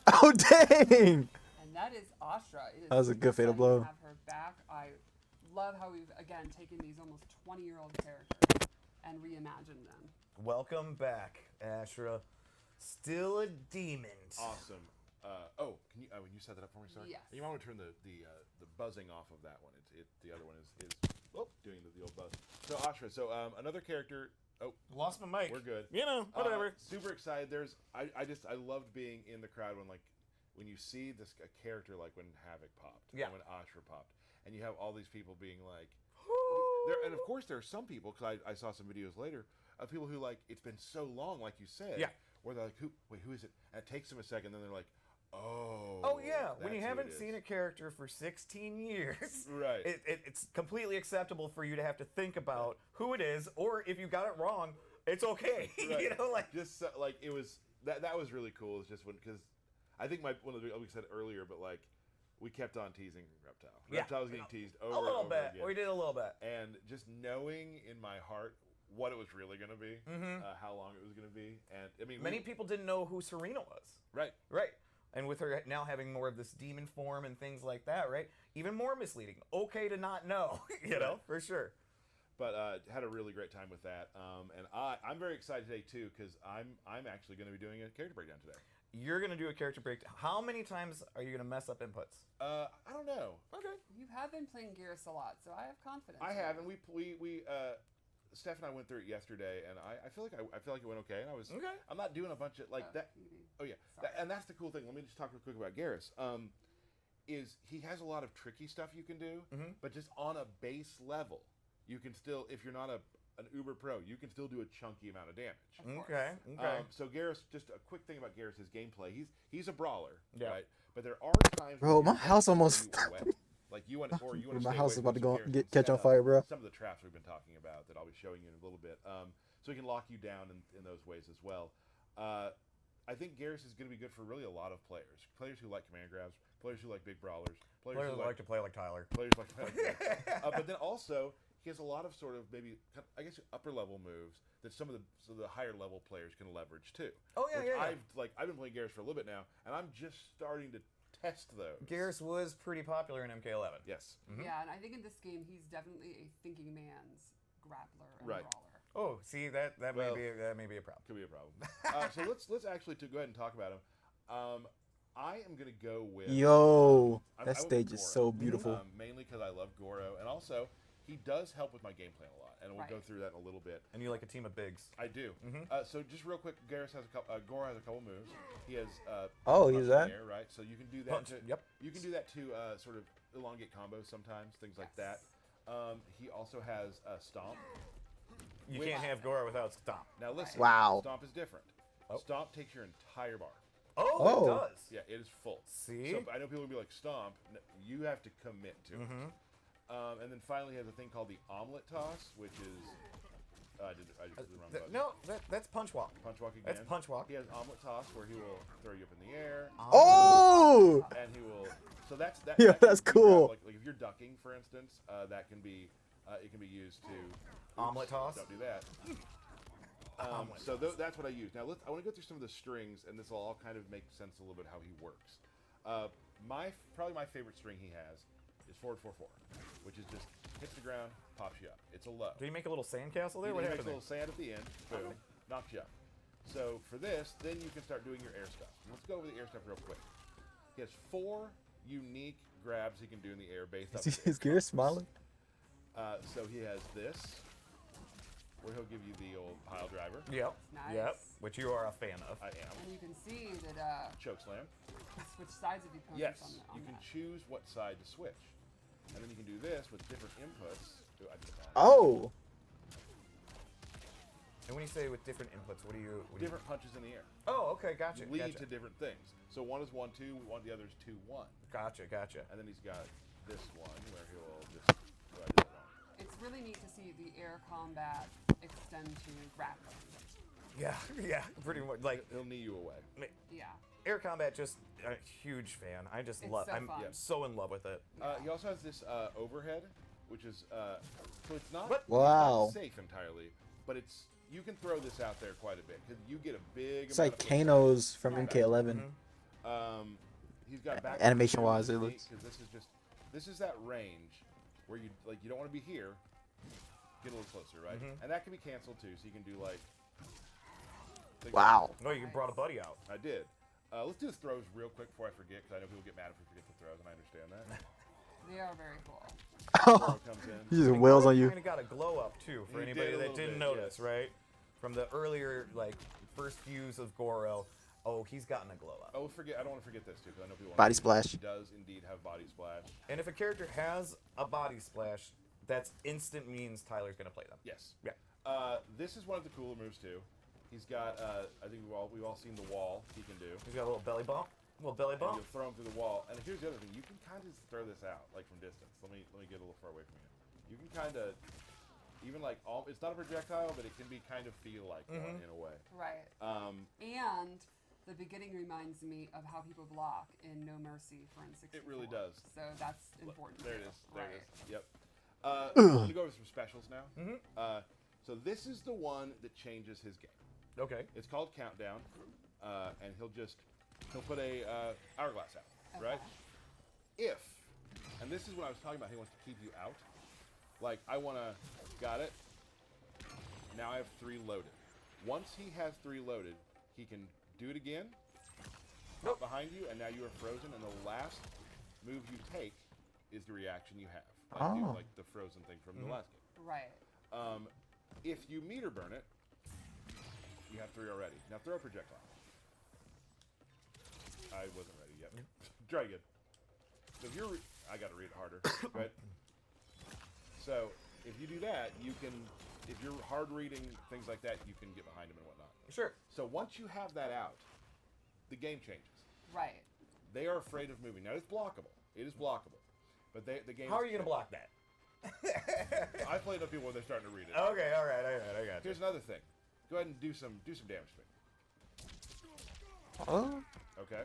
Oh dang! And that is Ashrah. It is That was a good fatal exciting blow. to have her back. I love how we've again taken these almost 20-year-old characters and reimagined them. Welcome back, Ashrah. Still a demon. Awesome. Can you? When you set that up for me, sorry. Yes. You might want to turn the buzzing off of that one. The other one is doing the old buzz. So Ashrah. So another character. Oh, Lost my mic. we're good. You know, whatever. Super excited. I loved being in the crowd when you see a character like when Havoc popped. Yeah. And when Ashrah popped, and you have all these people being like. And of course there are some people because I saw some videos later of people who it's been so long, like you said. Yeah. Where they're like, who is it? And it takes them a second, then they're like, oh. Oh yeah, when you that's who haven't it is. seen a character for 16 years, Right. it's completely acceptable for you to have to think about who it is, or if you got it wrong, it's okay. Right. You know, just it was that was really cool. It's just because I think one of the we said earlier, but we kept on teasing Reptile. Yeah. Reptile was getting teased over a little and over bit. again. We did a little bit. And just knowing in my heart what it was really going to be, how long it was going to be, and I mean, Many people didn't know who Serena was. right. Right. And with her now having more of this demon form and things like that, right? Even more misleading. Okay to not know, you know, for sure. But had a really great time with that, and I'm very excited today too because I'm actually going to be doing a character breakdown today. You're going to do a character breakdown. How many times are you going to mess up inputs? I don't know. Okay. You have been playing Geras a lot, so I have confidence. I in have, you. and we Steph and I went through it yesterday, and I feel like it went okay, and I was Okay. I'm not doing a bunch of that. Maybe. Oh yeah, Sorry. and that's the cool thing. Let me just talk real quick about Geras. Is he has a lot of tricky stuff you can do, but just on a base level, you can still, if you're not an uber pro, you can still do a chunky amount of damage. Of course. Okay. Okay. So Geras, just a quick thing about Geras, his gameplay. He's a brawler, Yeah. right? But there are times, Bro, when my you're house almost- wet. Like you want, or you want to. My stay house away is about from to some go characters catch on set up fire, bro. Some of the traps we've been talking about that I'll be showing you in a little bit. So we can lock you down in those ways as well. I think Geras is going to be good for really a lot of players. Players who like command grabs, players who like big brawlers, players Players who like to play like Tyler. players like but then also he has a lot of sort of maybe I guess upper level moves that some of the higher level players can leverage too. Oh, yeah, which yeah, yeah. I've been playing Geras for a little bit now, and I'm just starting to test those. Geras was pretty popular in MK11. Yes. Yeah, and I think in this game he's definitely a thinking man's grappler and Right. brawler. Oh, see that Well, may be a problem. Could be a problem. So let's actually go ahead and talk about him. I am going to go with Yo, I that went with stage is Goro. so beautiful. Mainly because I love Goro, and also He does help with my game plan a lot, and we'll Right. go through that in a little bit. And you like a team of bigs. I do. So just real quick, Geras has a couple. Gora has a couple moves. He has. Oh, punch he's in that? the air, right? So you can do that. Punch, To, yep. You can do that to sort of elongate combos sometimes, things like that. He also has Stomp. You Which- can't have Gora without Stomp. Now listen. Wow. Stomp is different. Oh. Stomp takes your entire bar. Oh, Oh. it does. Yeah, it is full. See? So I know people will be like, Stomp. You have to commit to it. And then finally, he has a thing called the omelet toss, which is. I did the wrong button. No, that's Punch Walk. Punch walk again. That's Punch Walk. He has omelet toss where he will throw you up in the air, Oh! and he will. So that's that. Yeah, that can that's be cool. Like if you're ducking, for instance, that can be. It can be used to. Omelet toss? Don't do that. So that's what I use. Now I want to go through some of the strings, and this will all kind of make sense a little bit how he works. Probably my favorite string he has is forward 4-4, which is just hits the ground, pops you up. It's a low. Did he make a little sandcastle there? He What makes a happened little sand at the end, boom, knocks you up. So for this, then you can start doing your air stuff. Let's go over the air stuff real quick. He has 4 unique grabs he can do in the air based off. Is Geras smiling? So he has this, where he'll give you the old pile driver. Yep. Nice. Yep. Which you are a fan of. I am. And you can see that Choke slam. you switch sides of the opponents Yes, on you can that. choose what side to switch. And then you can do this with different inputs. Ooh, I did that. Oh! And when you say with different inputs, what do you? Different punches in the air. Oh, okay, gotcha. Lead gotcha. to different things. So one is 1-2, the other is 2-1. Gotcha. And then he's got this one where he'll just. Oh, I did that wrong. It's really neat to see the air combat extend to grappling. Yeah, yeah, pretty much. Like He'll knee you away. Yeah. air combat, just a huge fan. I just It's love. so I'm fun. so in love with it. He also has this overhead, which is so it's not, What? Wow. it's not safe entirely, but it's you can throw this out there quite a bit because you get a big. It's like Kano's from MK11. He's got back Animation-wise, it looks- because this is that range where you don't want to be here. Get a little closer, right? And that can be canceled too, so you can do like. things Wow. like No, you brought a buddy out. I did. Let's do the throws real quick before I forget, because I know people get mad if we forget the throws, and I understand that. They are very cool. Throw comes in. He just wails on you. Kind of got a glow up too for He did anybody a that little didn't bit, notice, yes. right? From the earlier first views of Goro, oh, he's gotten a glow up. Oh, I don't want to forget this too, because I know people. Body splash. He does indeed have body splash. And if a character has a body splash, that's instant means Tyler's gonna play them. Yes. Yeah. This is one of the cooler moves too. He's got. I think we've all seen the wall he can do. He's got a little belly bump. Little belly And bump. you'll throw him through the wall. And here's the other thing: you can kind of just throw this out, like from distance. Let me get a little far away from you. You can kind of, even like it's not a projectile, but it can be kind of feel like one in a way. Right. And the beginning reminds me of how people block in No Mercy for N64. It really does. So that's important. There it too. is. There right. it is. Yep. I'm gonna go over some specials now. So this is the one that changes his game. Okay. It's called Countdown, and he'll put a hourglass out, right? If, and this is what I was talking about, he wants to keep you out. Like got it. Now I have 3 loaded. Once he has 3 loaded, he can do it again. Nope. Behind you, and now you are frozen. And the last move you take is the reaction you have, like the frozen thing from the last game. Right. If you meter burn it, you have 3 already. Now throw a projectile. I wasn't ready yet. Try again. So if I got to read it harder. Right. So if you do that, you can. If you're hard reading things like that, you can get behind him and whatnot. Sure. So once you have that out, the game changes. Right. They are afraid of moving. Now it's blockable. It is blockable, but the game. How are you gonna block that? I played enough people when they're starting to read it. Okay. All right. I got you. Here's another thing. Go ahead and do some damage to me. Oh. Okay.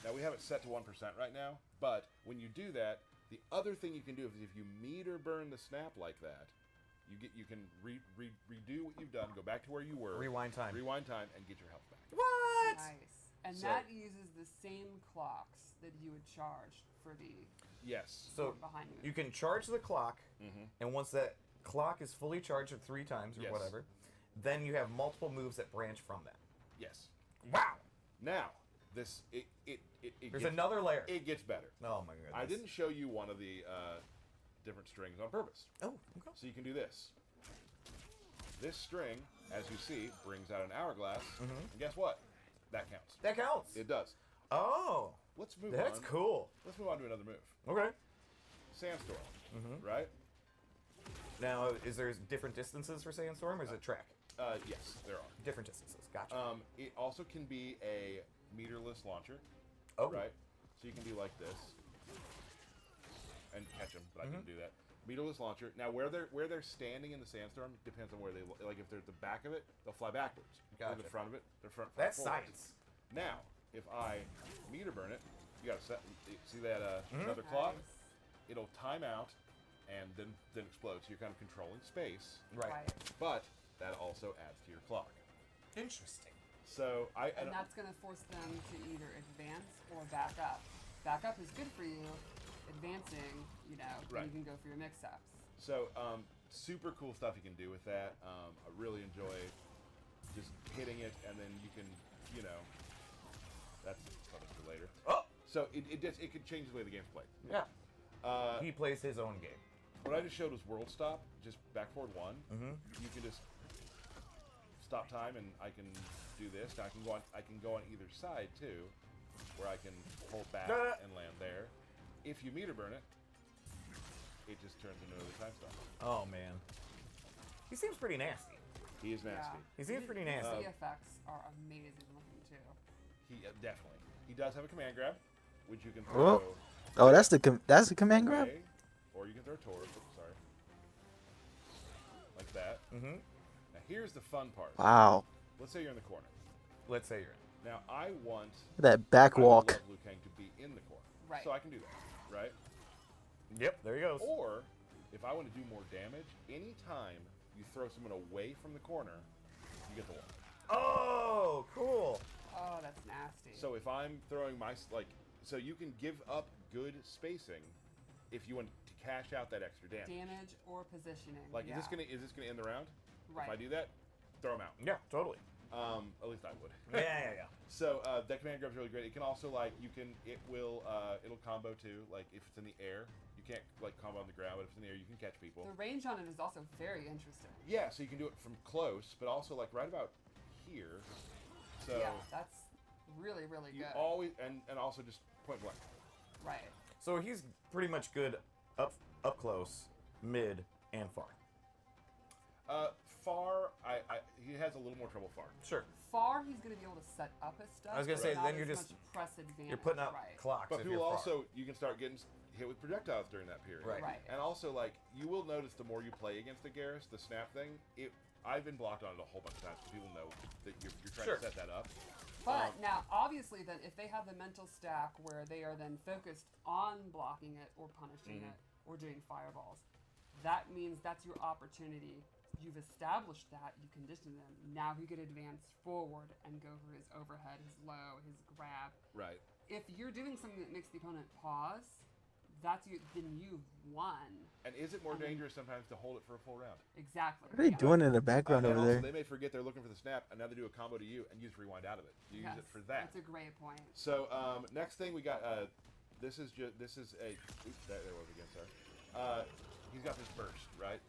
Now we have it set to 1% right now, but when you do that, the other thing you can do is if you meter burn the snap like that, you can redo what you've done, go back to where you were, Rewind time. and get your health back. What? Nice. And So- that uses the same clocks that you would charge for the Yes. So one behind you. you can charge the clock, and once that clock is fully charged at 3 times or Yes. whatever, then you have multiple moves that branch from that. Yes. Wow. Now this it There's gets, another layer. It gets better. Oh my goodness. I didn't show you one of the different strings on purpose. Oh, okay. So you can do this. This string, as you see, brings out an hourglass. And guess what? That counts. That counts. It does. Oh, Let's move that's on. cool. Let's move on to another move. Okay. Sandstorm. Right? Now, is there different distances for Sandstorm, or is it track? Yes, there are. Different distances. Gotcha. It also can be a meterless launcher. Oh. Right? So you can do like this and catch them, but I didn't do that. Meterless launcher. Now, where they're standing in the sandstorm depends on where they like. If they're at the back of it, they'll fly backwards. Or the Gotcha. front of it, they're front. That's forward. science. Now, if I meter burn it, you gotta set. See that another clock? Nice. It'll time out and then explode. So you're kind of controlling space, Right. but that also adds to your clock. Interesting. So And that's going to force them to either advance or back up. Back up is good for you. Advancing, then Right. you can go for your mix-ups. So, super cool stuff you can do with that. I really enjoy just hitting it, and then you can, that's something for later. Oh. So it could change the way the game's played. Yeah. He plays his own game. What I just showed was world stop, just back forward 1. You can just stop time, and I can do this. Now I can go on either side too, where I can hold back and land there. If you meter burn it, it just turns into another time stop. Oh man. He seems pretty nasty. He is nasty. He seems pretty The nasty. effects are amazing looking too. He definitely. He does have a command grab, which you can throw. Oh, oh, that's the command grab. away, or you can throw Taurus. Oops, sorry. Like that. Now here's the fun part. Wow, Let's say you're in the corner. Let's say you're in. Now I want that back I would walk. love Liu Kang to be in the corner. Right. So I can do that, right? Yep, there he goes. Or if I want to do more damage, anytime you throw someone away from the corner, you get the one. Oh, cool. Oh, that's nasty. So if I'm throwing so you can give up good spacing if you want to cash out that extra damage. Damage or positioning. Like, yeah. is this gonna end the round? Right. If I do that, throw them out. Yeah, totally. At least I would. Yeah. So that command grab's really great. It can also it'll combo too. Like if it's in the air, you can't combo on the ground, but if it's in the air, you can catch people. The range on it is also very interesting. Yeah, so you can do it from close, but also right about here. So Yeah, that's really, really you good. always and also just point blank. Right. So he's pretty much good up close, mid, and far. Far, he has a little more trouble far. Sure. Far, he's going to be able to set up his stuff. I was gonna but say, not then you're as just- much press advantage. You're putting up right. clocks. But if people you're far. also, you can start getting hit with projectiles during that period. Right. Right. And also, you will notice the more you play against the Geras, the snap thing, I've been blocked on it a whole bunch of times because people know that you're trying Sure. to set that up. But now, obviously, then if they have the mental stack where they are then focused on blocking it or punishing it or doing fireballs, that means that's your opportunity. You've established that, you condition them. Now he could advance forward and go for his overhead, his low, his grab. Right. If you're doing something that makes the opponent pause, then you've won. And is it more dangerous sometimes to hold it for a full round? Exactly. What are they Yeah. doing in the background And over also, there? they may forget they're looking for the snap, and now they do a combo to you, and you just rewind out of it. You Yes, use it for that. That's a great point. So next thing we got, this is a, oops, there it was again, sorry. He's got this burst, right?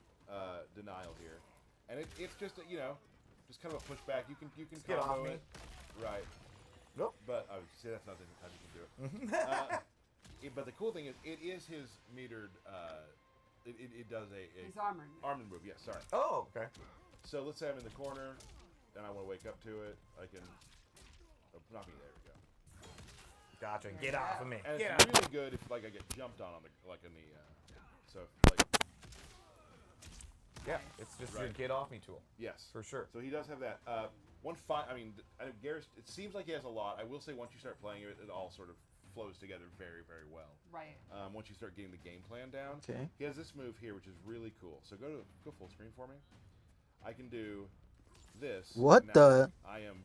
Denial here, and it's just just kind of a pushback. You can get off combo me. it, right? Nope. But see, that's not the only time you can do it. But the cool thing is, it is his metered. It does a He's armored. armor move. Yes, sorry. Oh, okay. So let's say I'm in the corner, and I want to wake up to it. I can. Not me. There we go. Gotcha. Get off of me. And Get it's off. really good if I get jumped on the in the so Yeah, it's just your Right. get off me tool. yes For sure. So he does have that. I mean, Geras. It seems like he has a lot. I will say once you start playing it, it all sort of flows together very, very well. Right. Once you start getting the game plan down. Okay. He has this move here, which is really cool. So go full screen for me. I can do this. What Now, the? I am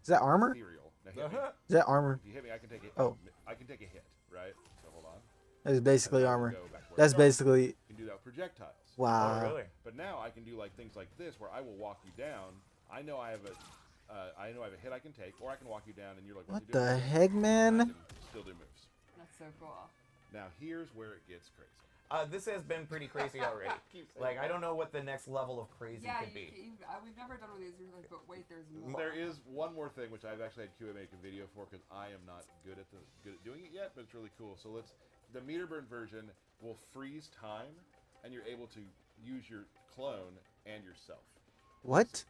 Is that armor? ethereal. Now hit me. Is that armor? If you hit me, I can take it. Oh. I can take a hit, right? So hold on. That's basically And then I armor. can go back where That's I started. basically. You can do that with projectiles. Wow. Oh, really? But now I can do things like this, where I will walk you down. I know I have a hit I can take, or I can walk you down, and you're like, What you doing?" the heck, And I man? can still do moves. That's so cool. Now here's where it gets crazy. This has been pretty crazy already. Like, I don't know what the next level of crazy could be. We've never done one of these. We're like, but wait, there's more. There is one more thing which I've actually had QA make a video for because I am not good at doing it yet, but it's really cool. So the meter burn version will freeze time, and you're able to use your clone and yourself. What?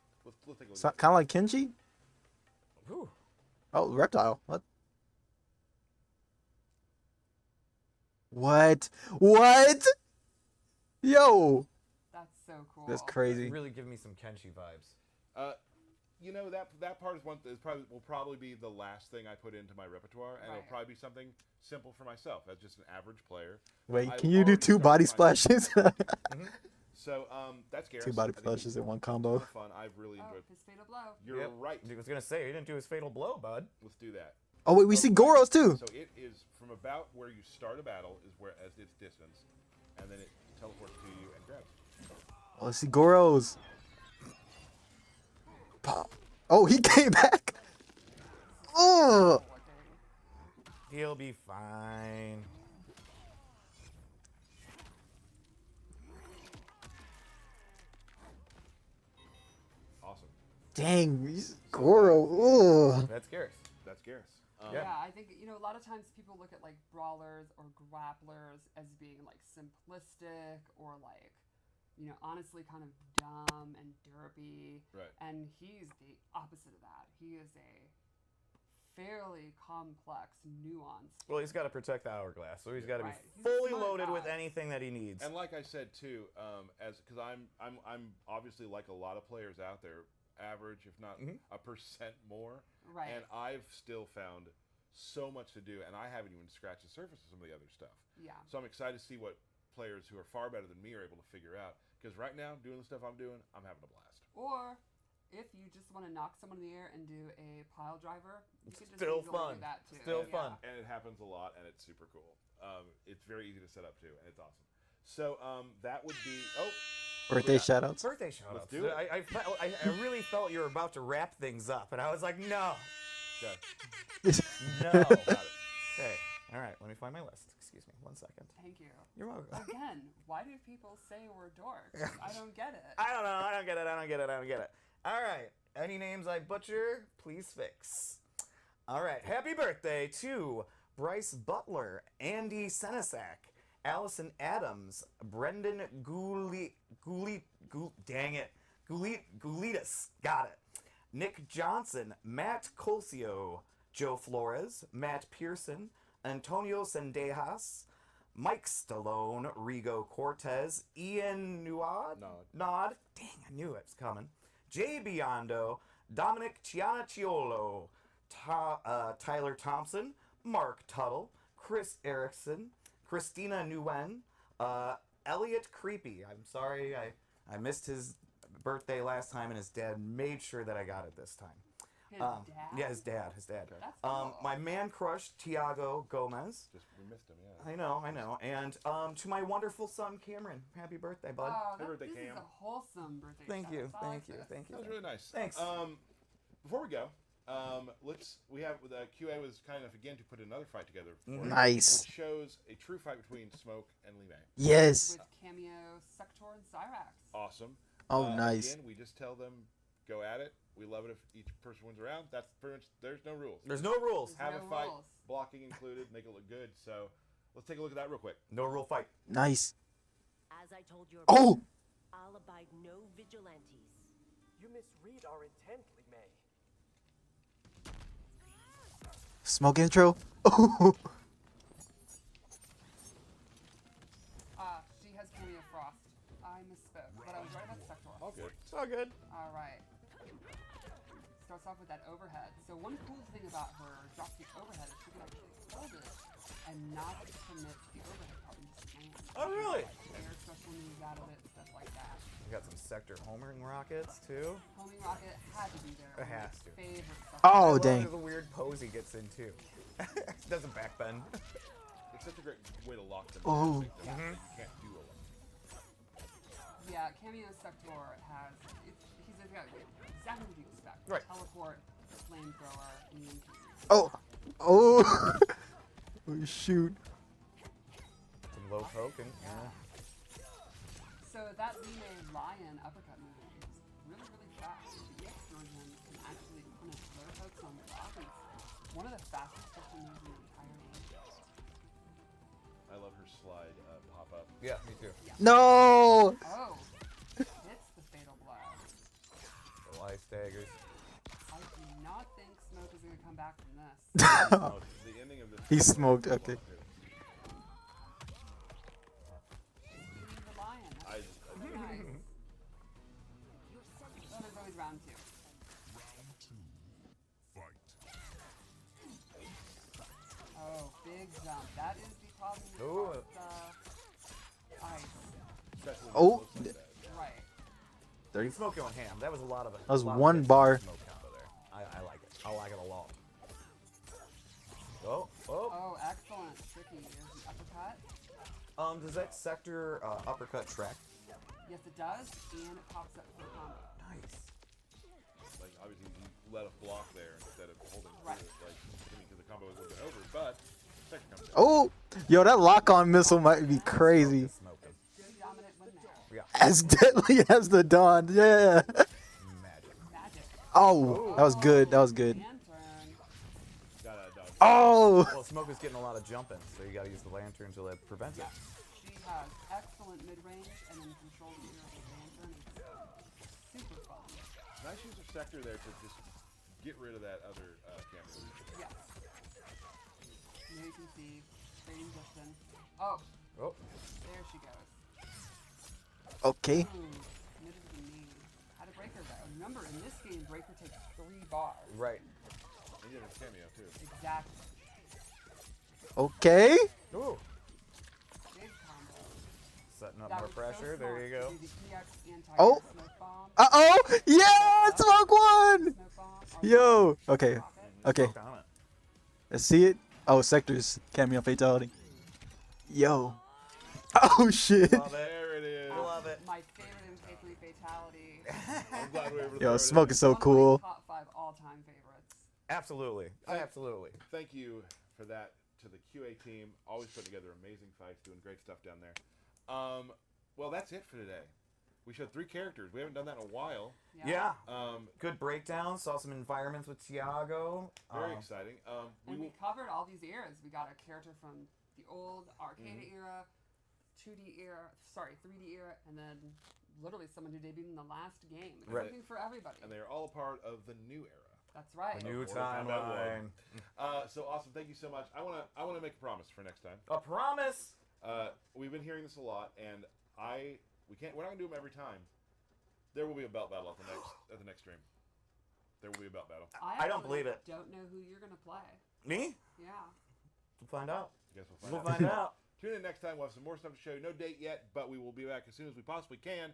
Let's take a look. So, kind of like Kenji? Whew. Oh, reptile. What? What? What? Yo, That's so cool. that's crazy. Really give me some Kenshi vibes. You know that part is will probably be the last thing I put into my repertoire, and it'll probably be something simple for myself as just an average player. Wait, I've can you do already 2 body started splashes? So that's Geras. 2 body I think splashes in one it's combo. a ton of fun. I've really enjoyed. His fatal blow. You're right. I was gonna say he didn't do his fatal blow, bud. Let's do that. Oh wait, we see Goros too. So it is from about where you start a battle is where as its distance, and then it teleports to you and grabs. Oh, let's see Goros. Pop. Oh, he came back. Oh. He'll be fine. Awesome. Dang, he's Goro. Ugh. That's Geras. That's Geras. Yeah, I think a lot of times people look at like brawlers or grapplers as being like simplistic or like, honestly kind of dumb and derpy. Right. And he's the opposite of that. He is a fairly complex, nuanced. Well, he's got to protect the hourglass, so he's got to Right. be He's a fully smart loaded with guy. anything that he needs. And like I said too, because I'm obviously like a lot of players out there, average if not a percent more. Right. And I've still found so much to do, and I haven't even scratched the surface of some of the other stuff. Yeah. So I'm excited to see what players who are far better than me are able to figure out. Because right now, doing the stuff I'm doing, I'm having a blast. Or if you just want to knock someone in the air and do a pile driver, you can just Still easily fun. do that too. Still Yeah. fun. And it happens a lot, and it's super cool. It's very easy to set up too, and it's awesome. So that would be Birthday shoutouts. Birthday shoutouts. Let's do it. I really felt you were about to wrap things up, and I was like, no. Okay. No. Got it. Okay. All right. Let me find my list. Excuse me. 1 second. Thank you. You're welcome. Again, why do people say we're dorks? I don't get it. I don't know. I don't get it. All right. Any names I butcher, please fix. All right. Happy birthday to Bryce Butler, Andy Senesac, Allison Adams, Brendan Goulitas. Got it. Nick Johnson, Matt Colsio, Joe Flores, Matt Pearson, Antonio Sendejas, Mike Stallone, Rigo Cortez, Ian Nod. Dang, I knew it was coming. Jay Biondo, Dominic Cianacciolo, Tyler Thompson, Mark Tuttle, Chris Erickson, Christina Nguyen, Elliot Creepy. I'm sorry, I missed his birthday last time, and his dad made sure that I got it this time. His dad? Yeah, his dad. That's cool. My man crush, Tiago Gomez. We missed him, yeah. I know. And to my wonderful son, Cameron. Happy birthday, bud. Oh, birthday, this is Cam. a wholesome birthday. Thank shout. you. That's all I say. That was really nice. Thanks. Before we go, we have QA was kind enough again to put another fight together. For us, Nice. Which shows a true fight between Smoke and Lee May. Yes. With Cameo, Sector, and Cyrax. Awesome. Oh, nice. Again, we just tell them, go at it. We love it if each person wins around. That's pretty much, there's no rules. There's no rules. Have no a fight, rules. blocking included, make it look good. So let's take a look at that real quick. No rule fight. Nice. As I told your Oh. I'll abide no vigilantes. You misread our intent, Lee May. Smoke intro. Oh. She has Cameo Frost. I misspoke, but I was right about Sector. All good. It's all good. All right. Starts off with that overhead. So one cool thing about her drop kick overhead is she can actually hold it and not commit the overhead part and just land. Oh, really? Air special moves out of it, stuff like that. We got some sector homering rockets too. Homing rocket had to be there. It has to. Favorite stuff. Oh, I love dang. the weird pose he gets in too. Doesn't backbend. It's such a great way to lock them. Oh. You can't do a lot. Yeah, Cameo Sector has. He's got exactly what you expect. Right. Teleport, flamethrower, and EMP. Oh. Oh. Oh shoot. Some Low poke and So that Lime Lion uppercut movement is really, really fast. The EX version can actually punish low pokes on the block. And it's one of the fastest special moves in the entire game. I love her slide pop up. Yeah, me too. No! Oh, hits the fatal blow. The life staggers. I do not think Smoke is going to come back from this. The ending of this. He smoked. Okay. Shooting the lion. I That's just. really nice. Oh, there's always round 2. Round 2. Fight. Oh, big jump. That is the problem with Ooh. ice. Especially when Oh. it's close like that. Right. 30. Smoke going ham. That was a lot of it. That was one bar. Smoke combo there. I like it. I like it a lot. Oh, oh. Oh, excellent. Tricky. There's the uppercut. Does that sector uppercut track? Yes, it does. And it pops up for a combo. Nice. Like obviously he let a block there instead of holding Right. through it, like because the combo would have been over. But second comes in. Oh, yo, that lock-on missile might be crazy. Smoking. Good dominant win there. Yeah. As deadly as the dawn. Yeah. Magic. Magic. Oh, that was good. That was good. Lantern. Gotta dodge. Oh. Well, Smoke is getting a lot of jumping, so you got to use the lantern to prevent it. She has excellent mid-range and then control the ear of the lantern. It's super fun. Nice use of sector there to just get rid of that other camera. Yes. Now you can see trading distance. Oh, Oh. there she goes. Okay. Ooh, committed to the knee. How to break her though. Remember, in this game, breaker takes 3 bars. Right. And he had his cameo too. Exactly. Okay. Ooh. Big combo. Setting up That more was pressure. So there smart you to go. do the EX anti-air Oh. smoke bomb. Uh-oh. Yeah, smoke one. Smoke bomb. Or Yo. Okay. rocket. Okay. Smoke on it. Let's see it. Oh, sectors. Cameo fatality. Yo. Oh, shit. Love it. There it is. Love it. My favorite in fatality. I'm glad we were able to Yo, throw it smoke in. is so One of my cool. top 5 all-time favorites. Absolutely. Absolutely. Thank you for that to the QA team. Always putting together amazing fights, doing great stuff down there. Well, that's it for today. We showed 3 characters. We haven't done that in a while. Yeah. Um, Good breakdown. Saw some environments with Tiago. very exciting. We And will, we covered all these eras. We got a character from the old arcade era, 2D era, sorry, 3D era, and then literally someone who debuted in the last game. It's Right. something for everybody. and they are all a part of the new era. That's right. The new Mortal Kombat timeline. So awesome! Thank you so much. I wanna make a promise for next time. A promise. We've been hearing this a lot, and we're not gonna do them every time. There will be a belt battle at the next stream. There will be a belt battle. I don't believe it. Don't know who you're gonna play. Me? Yeah. We'll find out. I guess We'll we'll find find out. out. Tune in next time. We'll have some more stuff to show you. No date yet, but we will be back as soon as we possibly can.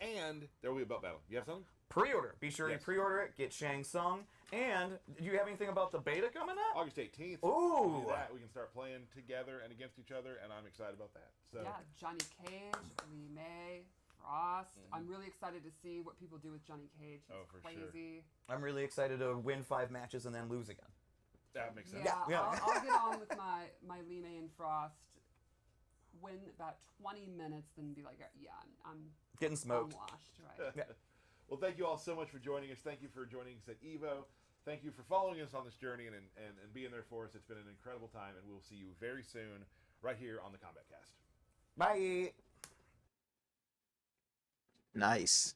And there will be a belt battle. You have something? Pre-order. Be sure Yes. you pre-order it. Get Shang Tsung. And do you have anything about the beta coming up? August 18th. Ooh. We'll do that. We can start playing together and against each other, and I'm excited about that. So Yeah, Johnny Cage, Lee May, Frost. I'm really excited to see what people do with Johnny Cage. He's Oh, for sure. crazy. I'm really excited to win 5 matches and then lose again. that makes sense. Yeah, Yeah. I'll get on with my Lee May and Frost. Win about 20 minutes, then be like, yeah, I'm Getting smoked. washed, right? Yeah. Well, thank you all so much for joining us. Thank you for joining us at EVO. Thank you for following us on this journey and being there for us. It's been an incredible time, and we'll see you very soon right here on the Kombat Cast. Bye. Nice.